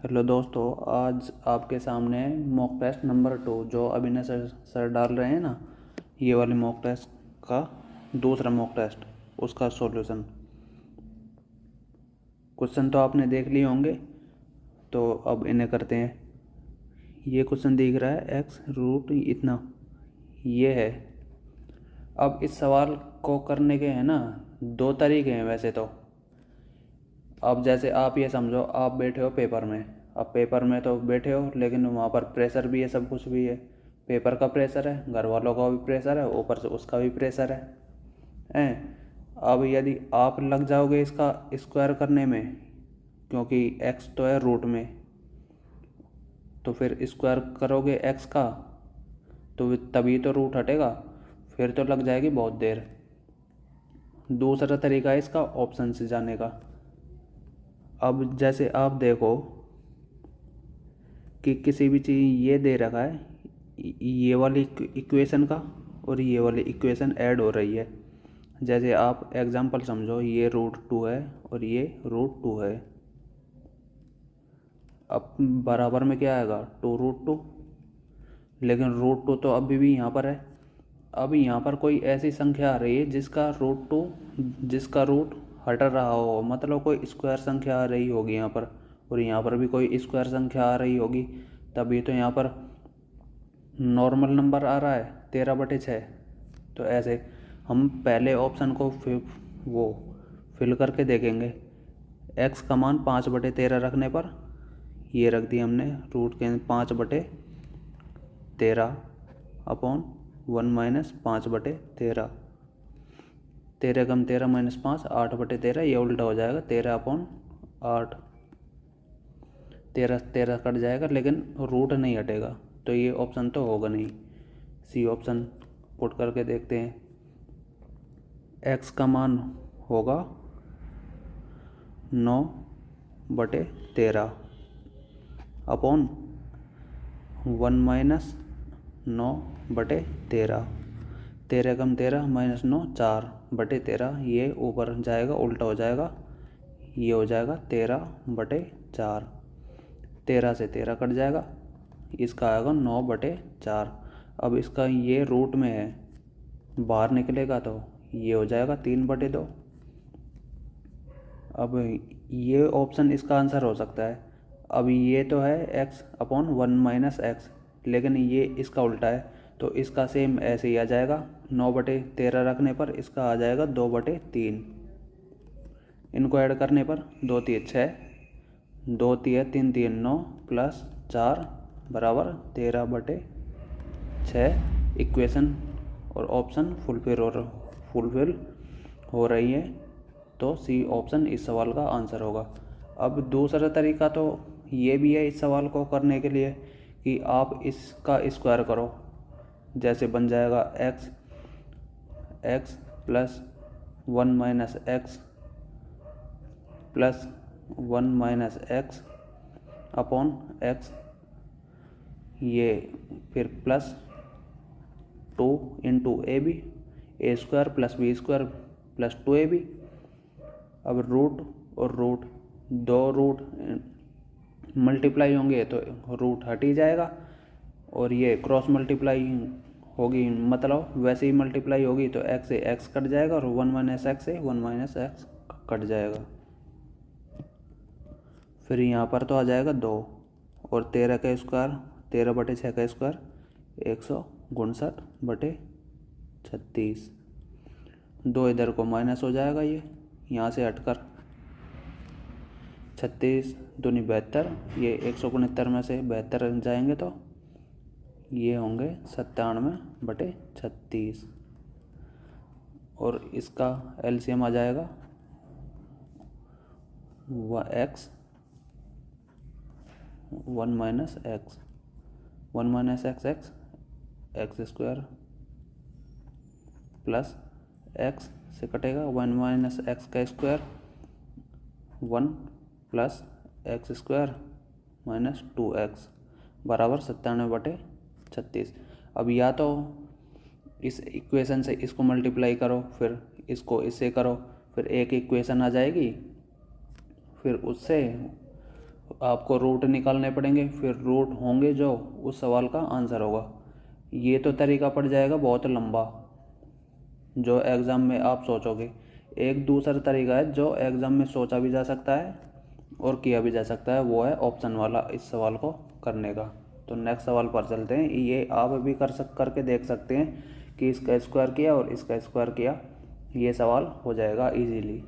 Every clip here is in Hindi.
हेलो दोस्तों, आज आपके सामने मॉक टेस्ट नंबर 2 जो अभिनय सर डाल रहे हैं ना, ये वाली मॉक टेस्ट का दूसरा मॉक टेस्ट, उसका सॉल्यूशन। क्वेश्चन तो आपने देख लिए होंगे, तो अब इन्हें करते हैं। ये क्वेश्चन दिख रहा है एक्स रूट इतना, ये है। अब इस सवाल को करने के हैं ना, दो तरीके हैं वैसे तो। अब जैसे आप ये समझो, आप बैठे हो पेपर में। अब पेपर में तो बैठे हो, लेकिन वहाँ पर प्रेशर भी है, सब कुछ भी है। पेपर का प्रेशर है, घर वालों का भी प्रेशर है, ऊपर से उसका भी प्रेशर है हैं। अब यदि आप लग जाओगे इसका स्क्वायर करने में, क्योंकि एक्स तो है रूट में, तो फिर स्क्वायर करोगे एक्स का तो तभी तो रूट हटेगा, फिर तो लग जाएगी बहुत देर। दूसरा तरीका है इसका ऑप्शन से जाने का। अब जैसे आप देखो कि किसी भी चीज़ ये दे रखा है, ये वाली इक्वेशन का और ये वाली इक्वेशन ऐड हो रही है। जैसे आप एग्जांपल समझो, ये रूट 2 है और ये रूट 2 है। अब बराबर में क्या आएगा, 2√2। लेकिन रूट 2 तो अभी भी यहाँ पर है। अब यहाँ पर कोई ऐसी संख्या आ रही है जिसका रूट हट रहा हो, मतलब कोई स्क्वायर संख्या आ रही होगी यहाँ पर, और यहाँ पर भी कोई स्क्वायर संख्या आ रही होगी, तभी तो यहाँ पर नॉर्मल नंबर आ रहा है 13/6। तो ऐसे हम पहले ऑप्शन को फिल करके देखेंगे। एक्स का मान 5/13 रखने पर ये रख दिया हमने, रूट के 5/13 अपॉन 1 माइनस 5/13। 13 माइनस 5 8/13, ये उल्टा हो जाएगा 13/8। 13 कट जाएगा, लेकिन रूट नहीं हटेगा, तो ये ऑप्शन तो होगा नहीं। सी ऑप्शन पुट करके देखते हैं। एक्स का मान होगा 9/13 अपॉन 1 माइनस 9/13। 13 माइनस 9 4/13, ये ऊपर जाएगा, उल्टा हो जाएगा, ये हो जाएगा 13/4। 13 से 13 कट जाएगा, इसका आएगा 9/4। अब इसका ये रूट में है, बाहर निकलेगा तो ये हो जाएगा 3/2। अब ये ऑप्शन इसका आंसर हो सकता है। अब ये तो है x अपॉन 1 माइनस एक्स, लेकिन ये इसका उल्टा है, तो इसका सेम ऐसे ही आ जाएगा। 9/13 रखने पर इसका आ जाएगा 2/3। इनको ऐड करने पर 2 3 6, 2 3 3 3 9 प्लस 4 बराबर 13/6। इक्वेशन और ऑप्शन फुलफिल हो रही है, तो सी ऑप्शन इस सवाल का आंसर होगा। अब दूसरा तरीका तो ये भी है इस सवाल को करने के लिए कि आप इसका स्क्वायर करो। जैसे बन जाएगा x plus 1 minus x plus 1 minus x upon x, ये फिर plus 2 into a square plus b square plus 2ab। अब रूट और रूट, दो रूट मल्टीप्लाई होंगे तो रूट हट ही जाएगा, और ये क्रॉस मल्टीप्लाई होगी, मतलब वैसे ही मल्टीप्लाई होगी तो एक्स से एक्स कट जाएगा, और 1 माइनस एक्स से 1 माइनस एक्स कट जाएगा। फिर यहाँ पर तो आ जाएगा 2, और 13 का स्क्वायर, 13/6 का स्क्वायर 159/36। 2 इधर को माइनस हो जाएगा, ये यहाँ से हटकर 36 दूनी 72, ये 169 में से 72 जाएंगे तो ये होंगे 97/36, और इसका एलसीएम आ जाएगा x 1 minus x, 1 minus x x square plus x से कटेगा 1 माइनस एक्स का square 1 plus x square minus 2x बराबर 97/36। अब या तो इस इक्वेशन से इसको मल्टीप्लाई करो, फिर इसको इससे करो, फिर एक इक्वेशन आ जाएगी, फिर उससे आपको रूट निकालने पड़ेंगे, फिर रूट होंगे जो उस सवाल का आंसर होगा। ये तो तरीका पड़ जाएगा बहुत लंबा, जो एग्ज़ाम में आप सोचोगे। एक दूसरा तरीका है जो एग्ज़ाम में सोचा भी जा सकता है और किया भी जा सकता है, वो है ऑप्शन वाला इस सवाल को करने का। तो नेक्स्ट सवाल पर चलते हैं। ये आप भी करके देख सकते हैं कि इसका स्क्वायर किया और इसका स्क्वायर किया, ये सवाल हो जाएगा इजीली।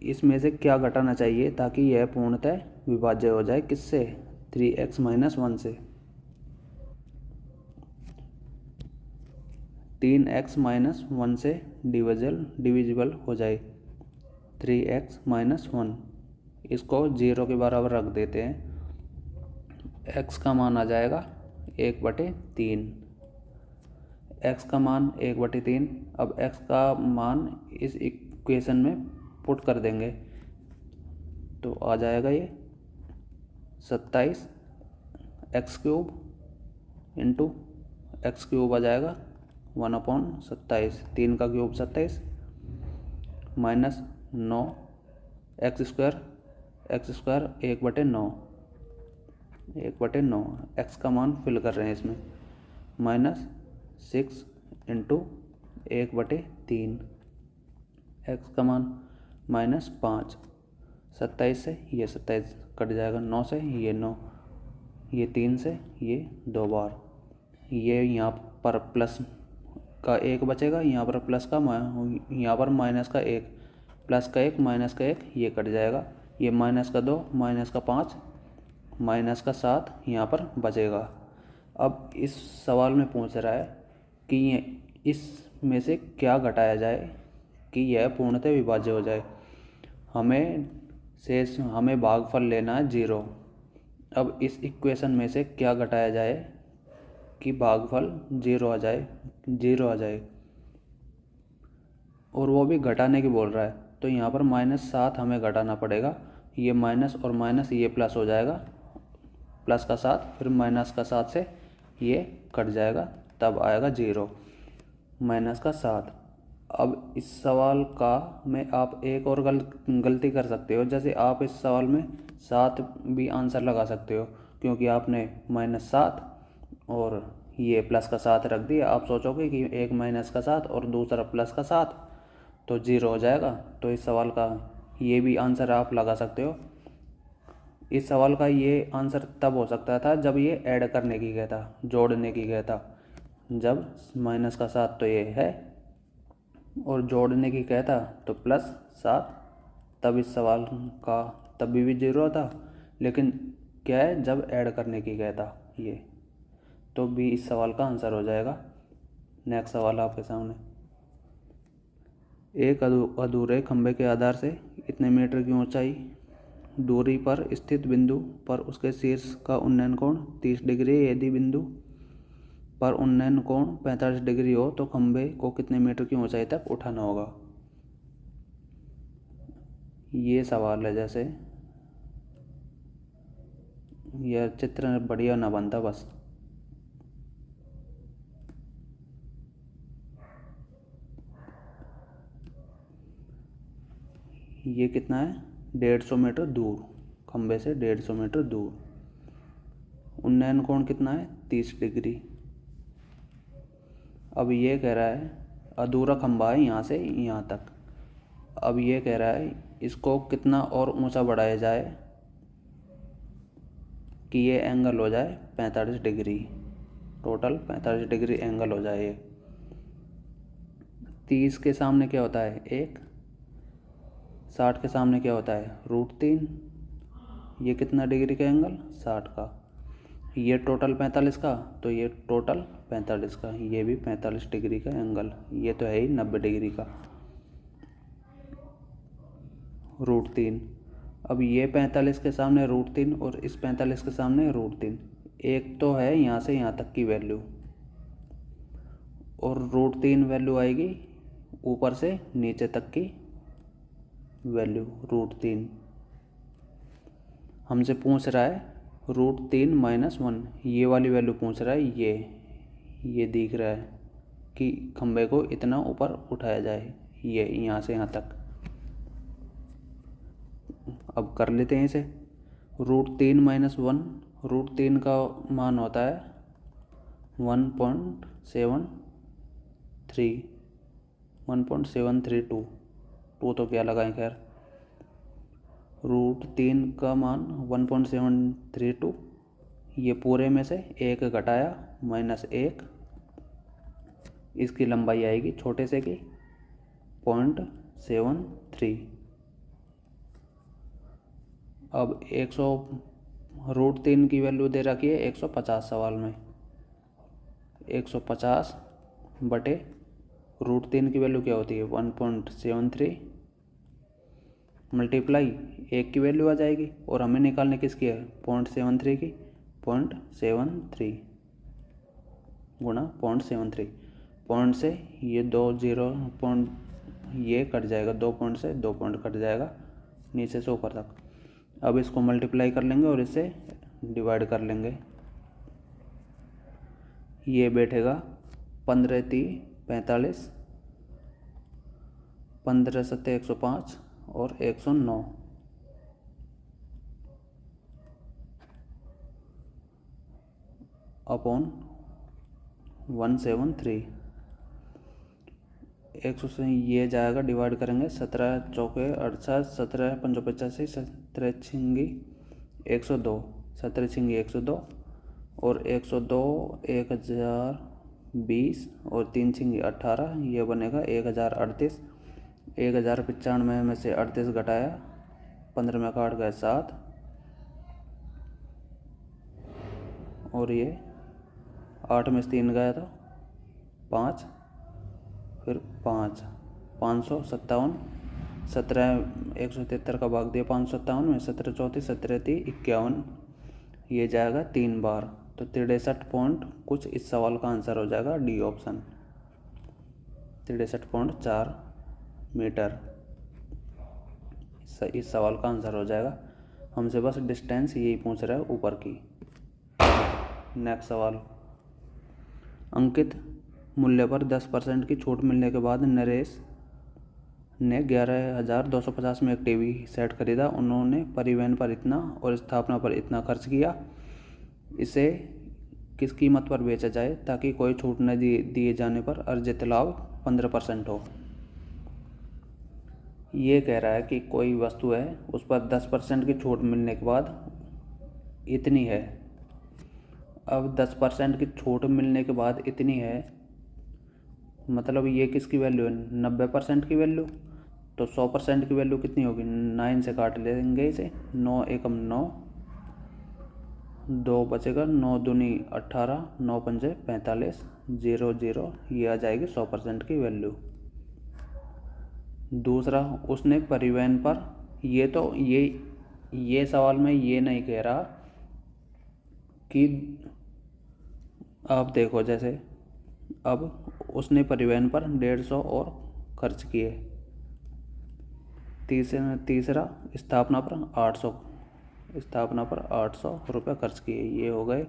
इसमें से क्या घटाना चाहिए ताकि यह पूर्णतः विभाज्य हो जाए? किससे? 3x - 1 से। 3x - 1 से डिविजिबल हो जाए 3x - 1। इसको 0 के बराबर रख देते हैं। x का मान आ जाएगा 1/3। x का मान 1/3। अब x का मान इस इक्वेशन में पुट कर देंगे तो आ जाएगा ये 27 x³ इंटू x³ आ जाएगा 1/27। 3 का क्यूब 27 माइनस 9 x² 1/9 x का मान फिल कर रहे हैं इसमें -6 इंटू 1/3। x का मान -5। 27 से ये 27 कट जाएगा, 9 से ये 9, ये 3 से ये 2 बार, ये यहाँ पर प्लस का 1 बचेगा, यहाँ पर प्लस का यहाँ पर माइनस का 1, प्लस का 1 माइनस का 1 ये कट जाएगा, ये माइनस का 2 माइनस का 5 माइनस का 7 यहाँ पर बचेगा। अब इस सवाल में पूछ रहा है कि ये इसमें से क्या घटाया जाए कि यह पूर्णतः विभाज्य हो जाए। हमें भागफल लेना है 0। अब इस इक्वेशन में से क्या घटाया जाए कि भागफल 0 आ जाए, और वो भी घटाने की बोल रहा है। तो यहाँ पर -7 हमें घटाना पड़ेगा। ये माइनस और माइनस ये प्लस हो जाएगा, प्लस का 7 फिर माइनस का 7 से ये कट जाएगा, तब आएगा 0 -7। अब इस सवाल का में आप एक और गलती कर सकते हो। जैसे आप इस सवाल में 7 भी आंसर लगा सकते हो, क्योंकि आपने -7 और ये प्लस का 7 रख दिया। आप सोचोगे कि एक -7 और दूसरा प्लस का 7 तो 0 हो जाएगा। तो इस सवाल का ये भी आंसर आप लगा सकते हो। इस सवाल का ये आंसर तब हो सकता था जब ये ऐड करने की गया था, जोड़ने की गया था। जब -7 तो ये है और जोड़ने की कहता तो +7, तब इस सवाल का तब भी 0 था। लेकिन क्या है, जब ऐड करने की कहता ये, तो भी इस सवाल का आंसर हो जाएगा। नेक्स्ट सवाल आपके सामने। एक अधूरे खंभे के आधार से इतने मीटर की ऊंचाई दूरी पर स्थित बिंदु पर उसके शीर्ष का उन्नयन कोण 30 डिग्री है। यदि बिंदु पर उन्नयन कोण 45 डिग्री हो तो खंभे को कितने मीटर की ऊंचाई तक उठाना होगा? ये सवाल है। जैसे यह चित्र बढ़िया ना बनता बस। ये कितना है? 150 मीटर दूर, खंभे से 150 मीटर दूर। उन्नयन कोण कितना है? 30 डिग्री। अब ये कह रहा है अधूरा खंभा है यहाँ से यहाँ तक। अब ये कह रहा है इसको कितना और ऊंचा बढ़ाया जाए कि ये एंगल हो जाए 45 डिग्री, टोटल 45 डिग्री एंगल हो जाए। 30 के सामने क्या होता है? 1। 60 के सामने क्या होता है? √3। ये कितना डिग्री का एंगल? 60 का। ये टोटल 45 का, तो ये टोटल 45 का, ये भी 45 डिग्री का एंगल। ये तो है ही 90 डिग्री का। √3। अब ये 45 के सामने √3 और इस 45 के सामने √3। एक तो है यहाँ से यहाँ तक की वैल्यू, और √3 वैल्यू आएगी ऊपर से नीचे तक की वैल्यू। √3 हमसे पूछ रहा है √3 - 1, ये वाली वैल्यू पूछ रहा है। ये दिख रहा है कि खंबे को इतना ऊपर उठाया जाए, ये यहाँ से यहाँ तक। अब कर लेते हैं इसे। √3 - 1, √3 का मान होता है 1.73, 1.732, टू तो क्या लगाएं, खैर। √3 का मान 1.732, ये पूरे में से एक घटाया -1, इसकी लंबाई आएगी छोटे से की 0.73। अब 100 √3 की वैल्यू दे रखी है 150 सवाल में। 150 बटे √3 की वैल्यू क्या होती है 1.73 मल्टीप्लाई 1 की वैल्यू आ जाएगी, और हमें निकालने किसकी है 0.73 की, 0.73 गुणा 0.73। पॉइंट से ये 2 0 पॉइंट ये कट जाएगा, 2 पॉइंट से 2 पॉइंट कट जाएगा नीचे से ऊपर तक। अब इसको मल्टीप्लाई कर लेंगे और इससे डिवाइड कर लेंगे। ये बैठेगा 15 × 3 = 45, 15 × 7 = 105 और 109। अपॉन 173। 100 से ये जाएगा, डिवाइड करेंगे 17 × 4 = 48, 17 × 5 = 85, 17 × 6 = 102, 17 × 6 = 102 और 102 1020 और 3 × 6 = 18, ये बनेगा 1038। 1095 में से 38 घटाया, 15 में काट गए 7 और ये 8 में से 3 गया था 5, फिर 5, 557। 17 173 का भाग दिया 557 में, 17 34, 17 30 51, ये जाएगा 3 बार, तो 63 पॉइंट कुछ इस सवाल का आंसर हो जाएगा डी ऑप्शन, 63.4 मीटर इस सवाल का आंसर हो जाएगा। हमसे बस डिस्टेंस यही पूछ रहा है ऊपर की। नेक्स्ट सवाल, अंकित मूल्य पर 10% की छूट मिलने के बाद नरेश ने 11,250 में एक टीवी सेट खरीदा। उन्होंने परिवहन पर इतना और स्थापना पर इतना खर्च किया। इसे किस कीमत पर बेचा जाए ताकि कोई छूट न दिए जाने पर अर्जित लाभ 15% हो। ये कह रहा है कि कोई वस्तु है, उस पर 10% की छूट मिलने के बाद इतनी है। अब 10% की छूट मिलने के बाद इतनी है, मतलब ये किसकी वैल्यू है 90% की वैल्यू, तो 100% की वैल्यू कितनी होगी, 9 से काट लेंगे इसे, 9 एकम 9, 2 बचेगा, 9 दूनी 18, 9 पंजे 45, 0 0, ये आ जाएगी 100% की वैल्यू। दूसरा, उसने परिवहन पर, ये तो ये सवाल में ये नहीं कह रहा कि, आप देखो जैसे, अब उसने परिवहन पर 150 और खर्च किए। तीसरा स्थापना पर 800, स्थापना पर 800 रुपये खर्च किए, ये हो गए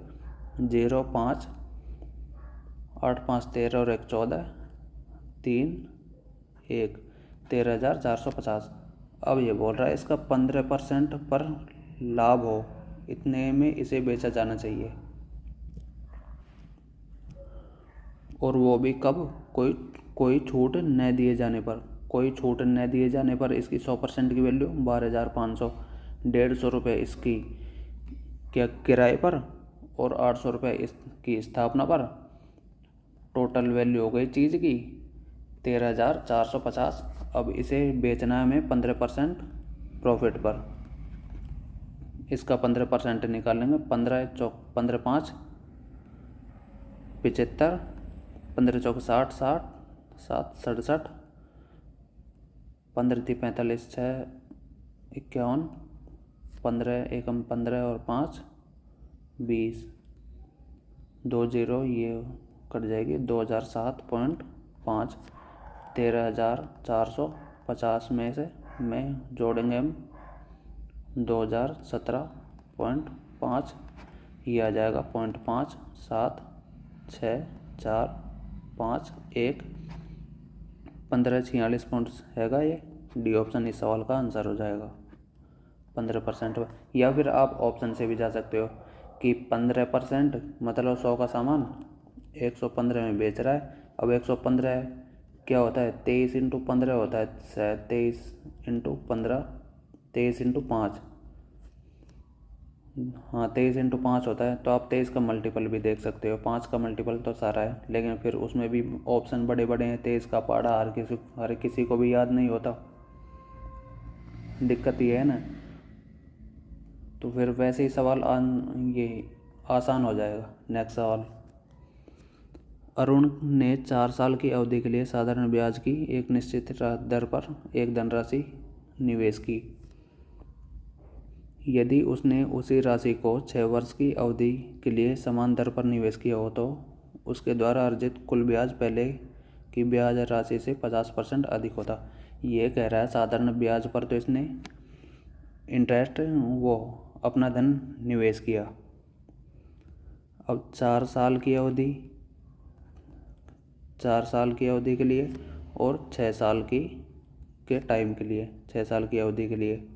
0 5, 8 5 13 और 1 14, 3 1, 13,450। अब ये बोल रहा है इसका 15% पर लाभ हो, इतने में इसे बेचा जाना चाहिए, और वो भी कब, कोई छूट न दिए जाने पर। कोई छूट न दिए जाने पर इसकी 100% की वैल्यू 12,500, 150 रुपये इसकी क्या किराए पर और 800 रुपये इसकी स्थापना पर, टोटल वैल्यू हो गई चीज़ की 13,450। अब इसे बेचना है हमें 15% प्रॉफिट पर। इसका 15% निकालेंगे, 15 चौक 15 5 75, 15 चौक 60 60, 7 67, 15 × 45 6 51, 15 एकम 15 और 5 20, 2 0, ये कट जाएगी, 2007.5, 13,450 में से जोड़ेंगे हम 2017.5, ये आ जाएगा 0.5 7 6 4 5 1, 1546 पॉइंट्स हैगा ये, डी ऑप्शन इस सवाल का आंसर हो जाएगा। 15%, या फिर आप ऑप्शन से भी जा सकते हो कि 15% मतलब 100 का सामान 115 में बेच रहा है। अब 115 क्या होता है, 23 इंटू 15 होता है, 23 इंटू 15, 23 इंटू 5, हाँ 23 इंटू 5 होता है। तो आप 23 का मल्टीपल भी देख सकते हो, 5 का मल्टीपल तो सारा है, लेकिन फिर उसमें भी ऑप्शन बड़े बड़े हैं। 23 का पहाड़ा हर किसी को भी याद नहीं होता, दिक्कत ये है ना। तो फिर वैसे ही सवाल ये आसान हो जाएगा। नेक्स्ट सवाल, अरुण ने 4 साल की अवधि के लिए साधारण ब्याज की एक निश्चित दर पर एक धनराशि निवेश की। यदि उसने उसी राशि को 6 वर्ष की अवधि के लिए समान दर पर निवेश किया हो तो उसके द्वारा अर्जित कुल ब्याज पहले की ब्याज राशि से 50% अधिक होता। ये कह रहा है साधारण ब्याज पर तो इसने इंटरेस्ट वो अपना धन निवेश किया। अब 4 साल की अवधि, 4 साल की अवधि के लिए और 6 साल की के टाइम के लिए, 6 साल की अवधि के लिए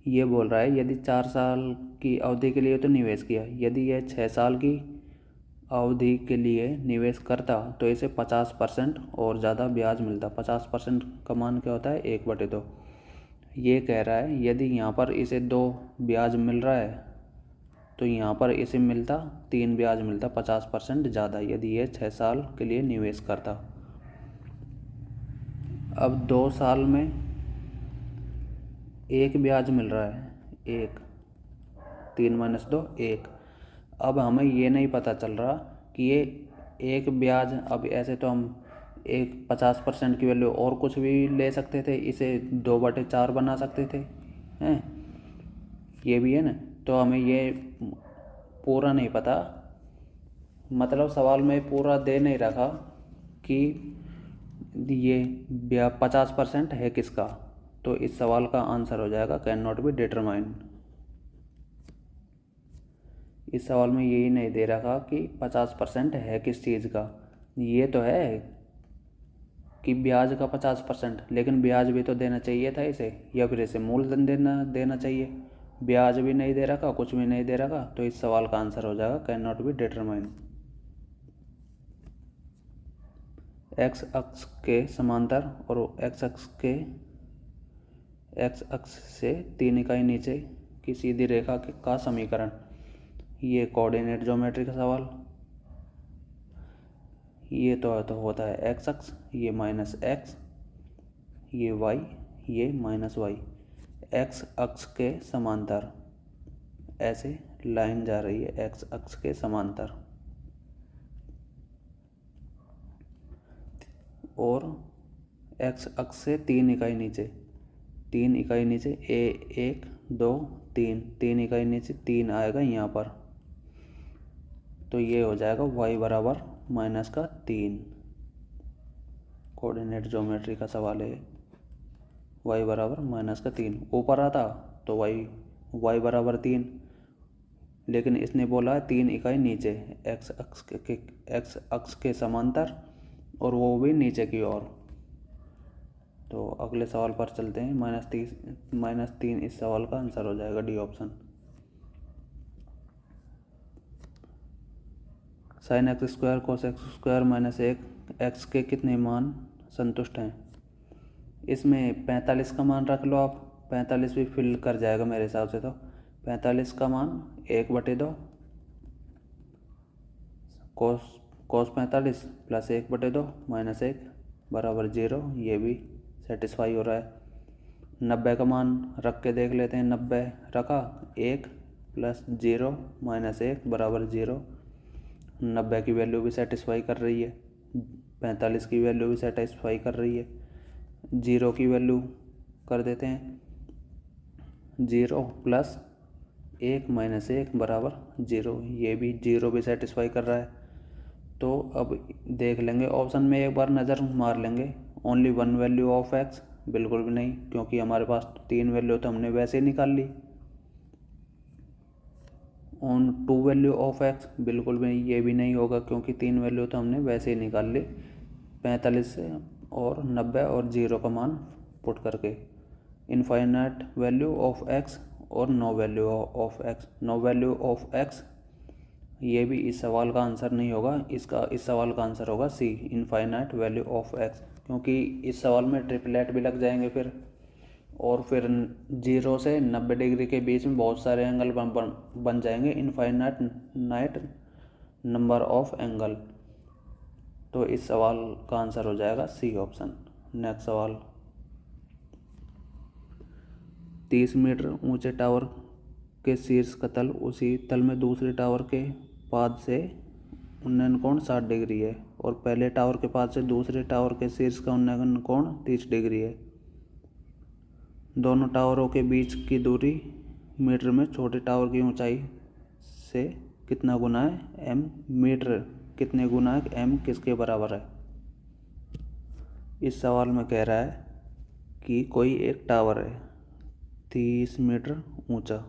ये बोल रहा है। यदि 4 साल की अवधि के लिए तो निवेश किया, यदि यह 6 साल की अवधि के लिए निवेश करता तो इसे 50% और ज़्यादा ब्याज मिलता। 50% का मान क्या होता है, 1/2। ये कह रहा है यदि यहाँ पर इसे 2 ब्याज मिल रहा है तो यहाँ पर इसे मिलता 3 ब्याज मिलता, 50% ज़्यादा, यदि ये 6 साल के लिए निवेश करता। अब 2 साल में 1 ब्याज मिल रहा है, 1, 3 - 2 1। अब हमें ये नहीं पता चल रहा कि ये 1 ब्याज, अब ऐसे तो हम एक 50% की वैल्यू और कुछ भी ले सकते थे, इसे 2/4 बना सकते थे, हैं, ये भी है ना। तो हमें ये पूरा नहीं पता, मतलब सवाल में पूरा दे नहीं रखा कि ये 50% है किसका। तो इस सवाल का आंसर हो जाएगा कैन नॉट बी डिटरमाइन। इस सवाल में यही नहीं दे रखा कि 50% है किस चीज़ का। ये तो है कि ब्याज का 50%, लेकिन ब्याज भी तो देना चाहिए था इसे, या फिर इसे मूलधन देना चाहिए। ब्याज भी नहीं दे रखा, कुछ भी नहीं दे रखा, तो इस सवाल का आंसर हो जाएगा can not be determine. X अक्ष के समांतर और एक्स अक्ष से 3 इकाई नीचे की सीधी रेखा का समीकरण। ये कोऑर्डिनेट ज्योमेट्री का सवाल। ये तो होता है एक्स अक्ष, ये -x, ये y, ये -y। एक्स अक्ष के समांतर, ऐसे लाइन जा रही है एक्स अक्ष के समांतर, और एक्स अक्ष से 3 इकाई नीचे, 3 इकाई नीचे, 1 2 3, 3 इकाई नीचे 3 आएगा यहाँ पर। तो ये हो जाएगा y बराबर -3। कोऑर्डिनेट ज्योमेट्री का सवाल है, y बराबर -3। ऊपर आता तो y बराबर 3, लेकिन इसने बोला है 3 इकाई नीचे एक्स अक्ष के समांतर, और वो भी नीचे की ओर। तो अगले सवाल पर चलते हैं। -3 इस सवाल का आंसर हो जाएगा, D option. sin x² cos x² -1 x के कितने मान संतुष्ट हैं। इसमें 45 का मान रख लो आप, 45 भी फिल कर जाएगा मेरे हिसाब से। तो 45 का मान 1/2 cos 45 + 1/2 -1 बराबर 0, ये भी सेटिस्फाई हो रहा है। 90 का मान रख के देख लेते हैं। 90 रखा, 1 + 0 -1 बराबर 0। 90 की वैल्यू भी सेटिस्फाई कर रही है, 45 की वैल्यू भी सेटिस्फाई कर रही है। 0 की वैल्यू कर देते हैं, 0 + 1 -1 बराबर 0, ये भी 0 भी सेटिस्फाई कर रहा है। तो अब देख लेंगे ऑप्शन में, एक बार नज़र मार लेंगे। ओनली 1 वैल्यू ऑफ एक्स, बिल्कुल भी नहीं, क्योंकि हमारे पास 3 वैल्यू तो हमने वैसे ही निकाल ली। ऑन 2 वैल्यू ऑफ एक्स, बिल्कुल भी ये भी नहीं होगा, क्योंकि 3 वैल्यू तो हमने वैसे ही निकाल ली 45 से, और 90 और 0 का मान पुट करके। इनफाइनाइट वैल्यू ऑफ एक्स और no value of X. No value of X ये भी इस सवाल का आंसर नहीं होगा, इस सवाल का आंसर होगा सी, इनफाइनाइट वैल्यू ऑफ एक्स, क्योंकि इस सवाल में ट्रिपलेट भी लग जाएंगे फिर, और फिर 0 से 90 डिग्री के बीच में बहुत सारे एंगल बन जाएंगे, इनफाइनाइट नंबर ऑफ एंगल। तो इस सवाल का आंसर हो जाएगा सी ऑप्शन। नेक्स्ट सवाल, 30 मीटर ऊंचे टावर के शीर्ष का तल उसी तल में दूसरे टावर के पाद से उन्नयन कोण 60 डिग्री है, और पहले टावर के पाद से दूसरे टावर के शीर्ष का उन्नयन कोण 30 डिग्री है। दोनों टावरों के बीच की दूरी मीटर में छोटे टावर की ऊंचाई से कितना गुना है, एम। मीटर कितने गुना है, एम किसके बराबर है। इस सवाल में कह रहा है कि कोई एक टावर है 30 मीटर ऊंचा,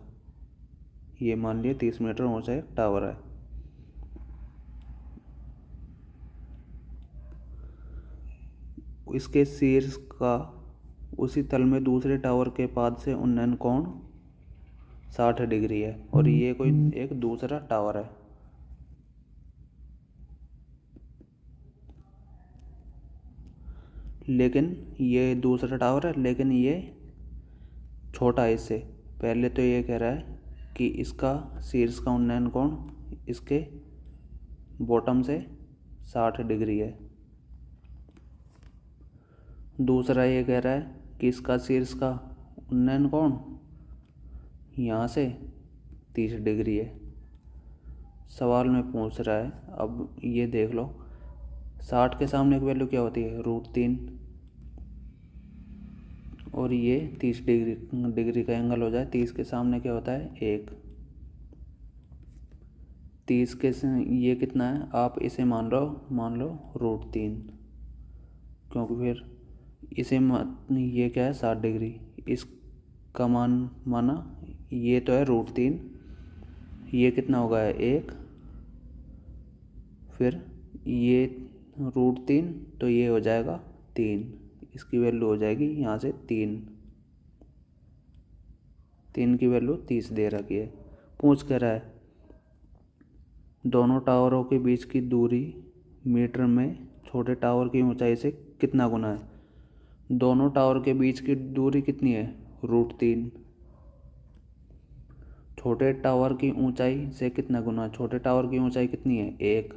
ये मान लिया 30 मीटर ऊंचा एक टावर है। इसके शीर्ष का उसी तल में दूसरे टावर के पाद से उन्नयन कोण 60 डिग्री है, और ये कोई एक दूसरा टावर है। लेकिन ये दूसरा टावर है, लेकिन ये छोटा है इससे। पहले तो ये कह रहा है कि इसका शीर्ष का उन्नयन कोण इसके बॉटम से 60 डिग्री है। दूसरा ये कह रहा है कि इसका शीर्ष का उन्नयन कोण यहाँ से 30 डिग्री है। सवाल में पूछ रहा है, अब ये देख लो, 60 के सामने एक वैल्यू क्या होती है, √3, और ये 30 डिग्री का एंगल हो जाए। 30 के सामने क्या होता है, 1। 30 के ये कितना है, आप इसे मान लो √3, क्योंकि फिर इसे ये क्या है 60 डिग्री, इसका मान माना, ये तो है √3, ये कितना होगा 1, फिर ये √3, तो ये हो जाएगा 3, इसकी वैल्यू हो जाएगी यहाँ से 3 की वैल्यू 30 दे रखी है। पूछ कर रहा है दोनों टावरों के बीच की दूरी मीटर में छोटे टावर की ऊंचाई से कितना गुना है। दोनों टावर के बीच की दूरी कितनी है, √3। छोटे टावर की ऊंचाई से कितना गुना, छोटे टावर की ऊंचाई कितनी है, 1।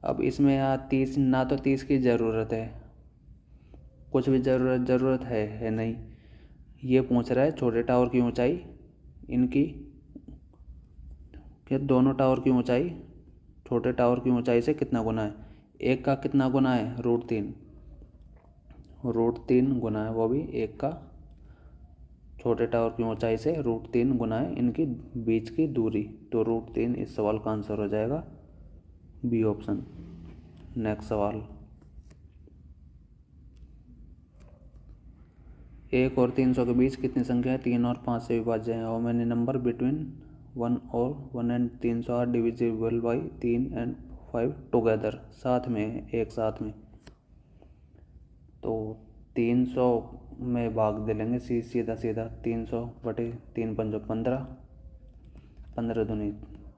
अब इसमें यहाँ 30, ना तो 30 की ज़रूरत है, कुछ भी ज़रूरत है नहीं। ये पूछ रहा है छोटे टावर की ऊंचाई, इनकी कि दोनों टावर की ऊंचाई छोटे टावर की ऊंचाई से कितना गुना है। 1 का कितना गुना है, √3 गुना है, वो भी 1 का छोटे टावर की ऊंचाई से √3 गुना है इनकी बीच की दूरी। तो √3 इस सवाल का आंसर हो जाएगा बी ऑप्शन। नेक्स्ट सवाल, 1 और 300 के बीच कितनी संख्याएं 3 और 5 से विभाज्य हैं। हाउ मेनी नंबर बिटवीन 1 और 1 and 300 are divisible by 3 and 5 together. साथ में, एक साथ में। तो 300 में भाग दे लेंगे सीधा 300 बटे 3 पंजो 15, 15 दूनी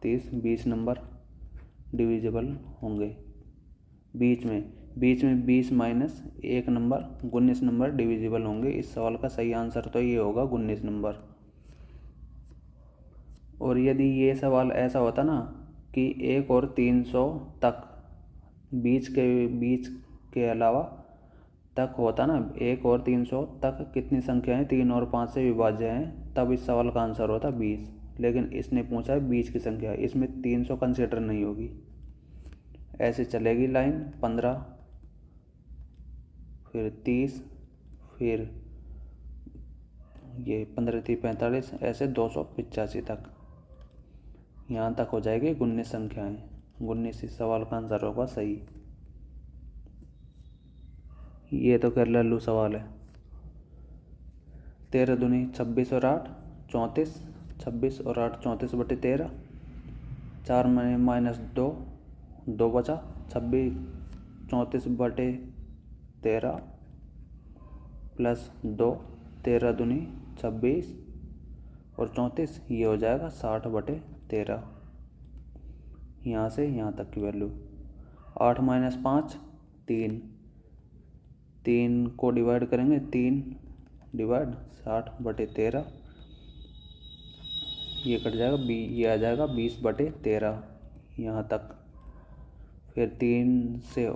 30, 20 नंबर डिविजिबल होंगे। बीच में 20 माइनस 1 नंबर 19 नंबर डिविजिबल होंगे। इस सवाल का सही आंसर तो ये होगा 19 नंबर। और यदि ये सवाल ऐसा होता ना कि 1 और 300 तक बीच के अलावा तक होता ना, 1 और 300 तक कितनी संख्याएं 3 और 5 से विभाज्य हैं, तब इस सवाल का आंसर होता 20। लेकिन इसने पूछा है बीच की संख्या, इसमें 300 कंसिडर नहीं होगी। ऐसे चलेगी लाइन 15, फिर 30, फिर ये 15 3 45, ऐसे 285 तक, यहाँ तक हो जाएगी 19 संख्याएं। 19 इस सवाल का आंसर होगा सही। ये तो कर लल्लू सवाल है। 13 दूनी 26 और 8 34, 26 और 8 34 बटे 13, 4 में माइनस 2 बचा, 26 34 बटे 13 प्लस 2 13 दूनी 26 और 34, ये हो जाएगा 60/13। यहाँ से यहाँ तक की वैल्यू 8 - 5 3, 3 को डिवाइड करेंगे, 3 डिवाइड 60/13, ये कट जाएगा ये आ जाएगा 20/13 यहाँ तक। फिर 3 से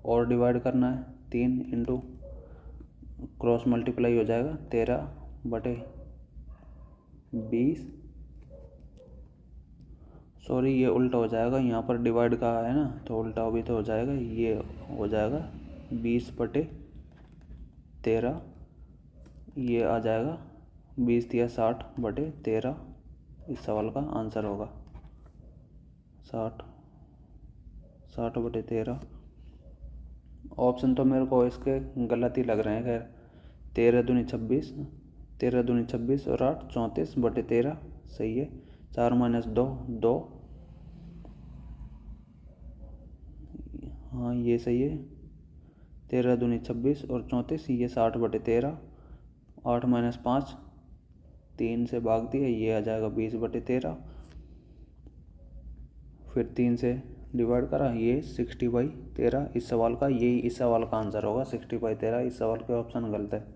और डिवाइड करना है, 3 इंटू क्रॉस मल्टीप्लाई हो जाएगा 13/20। सॉरी, ये उल्टा हो जाएगा, यहाँ पर डिवाइड कहा है ना, तो उल्टा भी तो हो जाएगा, ये हो जाएगा 20/13, ये आ जाएगा 20 या 60/13। इस सवाल का आंसर होगा 60/13। ऑप्शन तो मेरे को इसके गलत ही लग रहे हैं। खैर 13 दूनी 26, 13 दूनी 26 और 8 34/13 सही है। 4 - 2 2, हाँ ये सही है। 13 दूनी 26 और 34, ये 60/13। 8 - 5 3 से भाग दिया, ये आ जाएगा 20/13। फिर 3 से डिवाइड करा, ये 60/13। इस सवाल का आंसर होगा 60/13। इस सवाल के ऑप्शन गलत है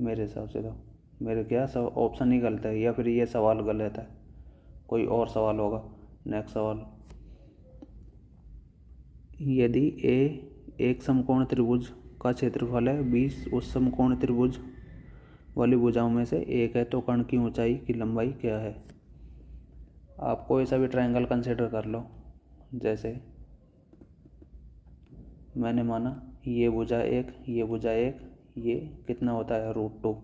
मेरे हिसाब से, तो मेरे क्या सब ऑप्शन ही गलत है, या फिर ये सवाल गलत है, कोई और सवाल होगा। नेक्स्ट सवाल, यदि ए एक समकोण त्रिभुज का क्षेत्रफल है, 20 उस समकोण त्रिभुज वाली भुजाओं में से एक है, तो कर्ण की ऊंचाई की लंबाई क्या है। आप कोई सा भी ट्रायंगल कंसिडर कर लो। जैसे मैंने माना ये भुजा एक, ये भुजा एक, ये कितना होता है √2,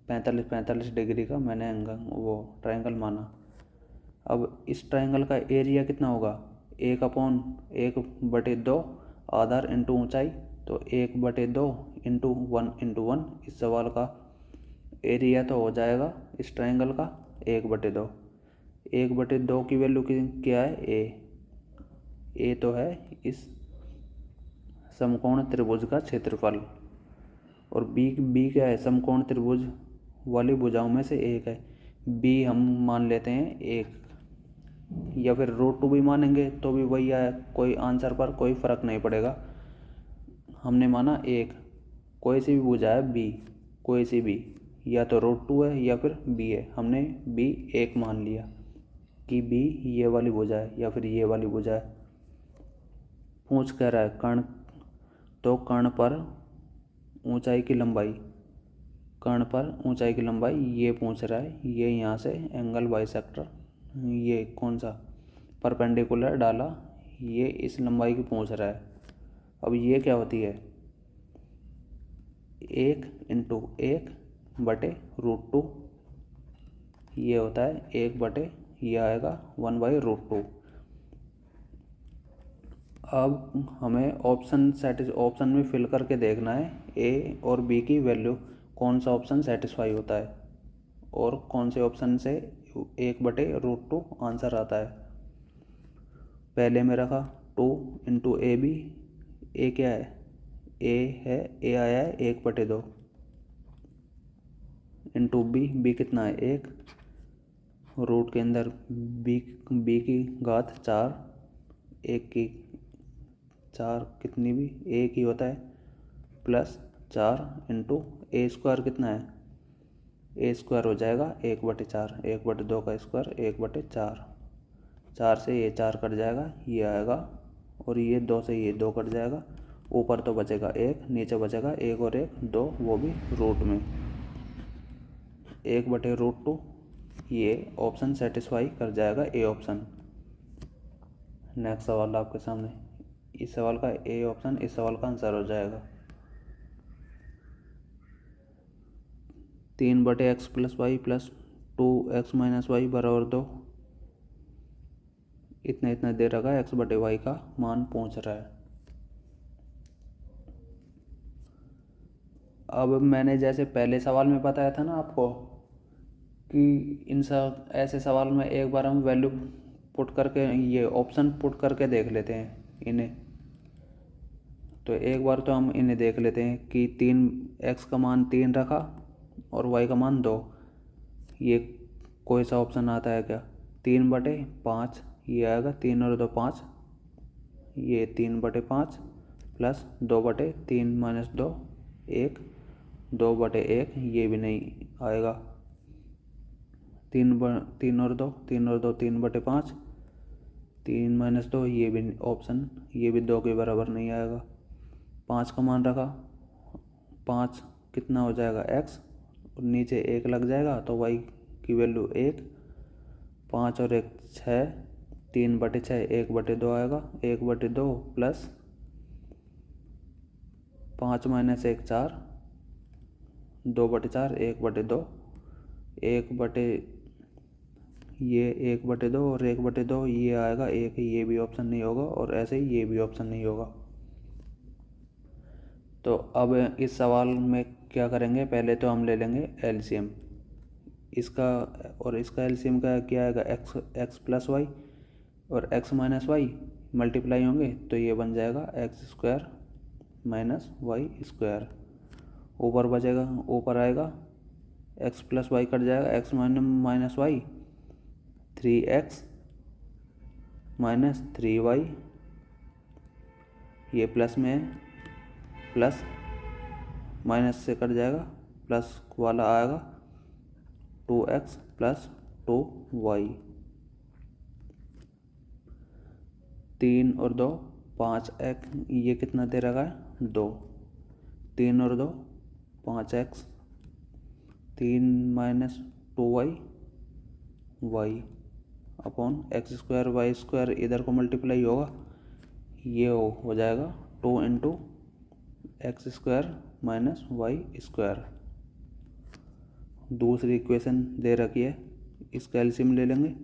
45 डिग्री का मैंने वो ट्रायंगल माना। अब इस ट्रायंगल का एरिया कितना होगा, 1/1/2 आधार इंटू ऊंचाई, तो 1/2 इंटू 1 इस सवाल का एरिया तो हो जाएगा इस ट्रायंगल का 1/2। 1/2 की वैल्यू क्या है, ए तो है इस समकोण त्रिभुज का क्षेत्रफल, और बी क्या है, समकोण त्रिभुज वाली भुजाओं में से एक है। बी हम मान लेते हैं 1, या फिर √2 भी मानेंगे तो भी वही है, कोई आंसर पर कोई फ़र्क नहीं पड़ेगा। हमने माना 1, कोई सी भी भुजा है बी, कोई सी भी, या तो √2 है या फिर बी है। हमने बी 1 मान लिया कि बी ये वाली भुजा है या फिर ये वाली भुजा है। पूछ कह रहा है कर्ण, तो कर्ण पर ऊंचाई की लंबाई, कर्ण पर ऊंचाई की लंबाई ये पूछ रहा है। ये यहाँ से एंगल बाइसेक्टर, ये कौन सा परपेंडिकुलर डाला, ये इस लंबाई की पूछ रहा है। अब ये क्या होती है, 1 × 1/√2, ये होता है 1/, ये आएगा 1/√2। अब हमें ऑप्शन में फिल करके देखना है ए और बी की वैल्यू, कौन सा ऑप्शन सेटिस्फाई होता है और कौन से ऑप्शन से 1/√2 आंसर आता है। पहले में रखा 2 × AB, ए क्या है, ए आया है 1/2 इंटू बी कितना है 1, रूट के अंदर बी की घात 4, 1 की 4 कितनी भी एक ही होता है, प्लस 4 इंटू A² कितना है, A² हो जाएगा 1/4, 1/2 का स्क्वायर 1/4, 4 से ये 4 कट जाएगा, ये आएगा, और ये 2 से ये 2 कट जाएगा, ऊपर तो बचेगा 1, नीचे बचेगा 1 और 1 2, वो भी रूट में 1/√2। ये ऑप्शन सेटिस्फाई कर जाएगा, ए ऑप्शन। नेक्स्ट सवाल आपके सामने, इस सवाल का ए ऑप्शन इस सवाल का आंसर हो जाएगा। 3/x + y + 2x - y = 2, इतना दे रखा है, x/y का मान पूछ रहा है। अब मैंने जैसे पहले सवाल में बताया था ना आपको कि इन सब ऐसे सवाल में एक बार हम वैल्यू पुट करके, ये ऑप्शन पुट करके देख लेते हैं इन्हें। तो एक बार तो हम इन्हें देख लेते हैं कि 3x का मान 3 रखा और y का मान 2। ये कोई सा ऑप्शन आता है क्या? 3/5 ये आएगा, 3 और 2 5, ये 3/5 प्लस 2/3 माइनस 2 1, 2/1 ये भी नहीं आएगा। 3 और 2 3/5, 3 माइनस 2 ये भी ऑप्शन, ये भी 2 के बराबर नहीं आएगा। 5 का मान रखा, 5 कितना हो जाएगा x, और नीचे 1 लग जाएगा तो y की वैल्यू 1। 5 और 1 6, 3/6 1/2 आएगा, 1/2 प्लस 5 माइनस 1 4, 2/4 1/2, 1/2 और 1/2 ये आएगा 1, ये भी ऑप्शन नहीं होगा, और ऐसे ही ये भी ऑप्शन नहीं होगा। तो अब इस सवाल में क्या करेंगे, पहले तो हम ले लेंगे एलसीएम इसका, और इसका एलसीएम का क्या आएगा, एक्स प्लस वाई और एक्स माइनस वाई मल्टीप्लाई होंगे तो ये बन जाएगा x² माइनस वाई स्क्वायर। ऊपर बचेगा, ऊपर आएगा x प्लस वाई कट जाएगा, x minus Y 3x minus 3y, ये प्लस में है, प्लस माइनस से कट जाएगा, प्लस वाला आएगा 2x प्लस 2y। 3 और 2 5x, ये कितना दे रखा है 2, 3 और 2 5x, 3 minus 2y y upon x² y² इधर को मल्टीप्लाई होगा, ये हो जाएगा 2 इंटू x² माइनस y²। दूसरी इक्वेशन दे रखी है, इसका एलसीएम ले लेंगे,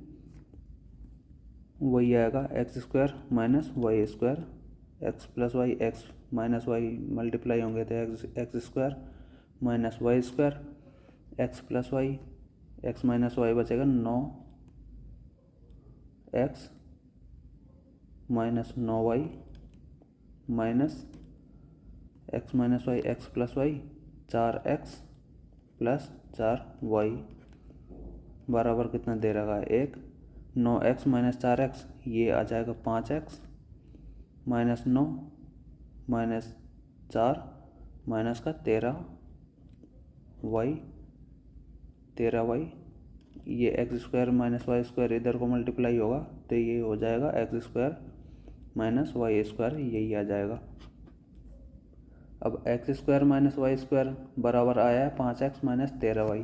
वही आएगा x² minus y², x plus Y X minus Y multiply होंगे तो x² minus y², x plus Y X minus Y बचेगा 9x minus 9y minus x minus Y X plus Y 4x plus 4y बराबर कितना दे रखा है 1। 9x माइनस 4x ये आ जाएगा 5x माइनस 9 माइनस 4 माइनस का 13y, 13y, ये x² माइनस y² इधर को मल्टीप्लाई होगा तो ये हो जाएगा x² माइनस y², यही आ जाएगा। अब x² माइनस y² बराबर आया है 5x माइनस 13y,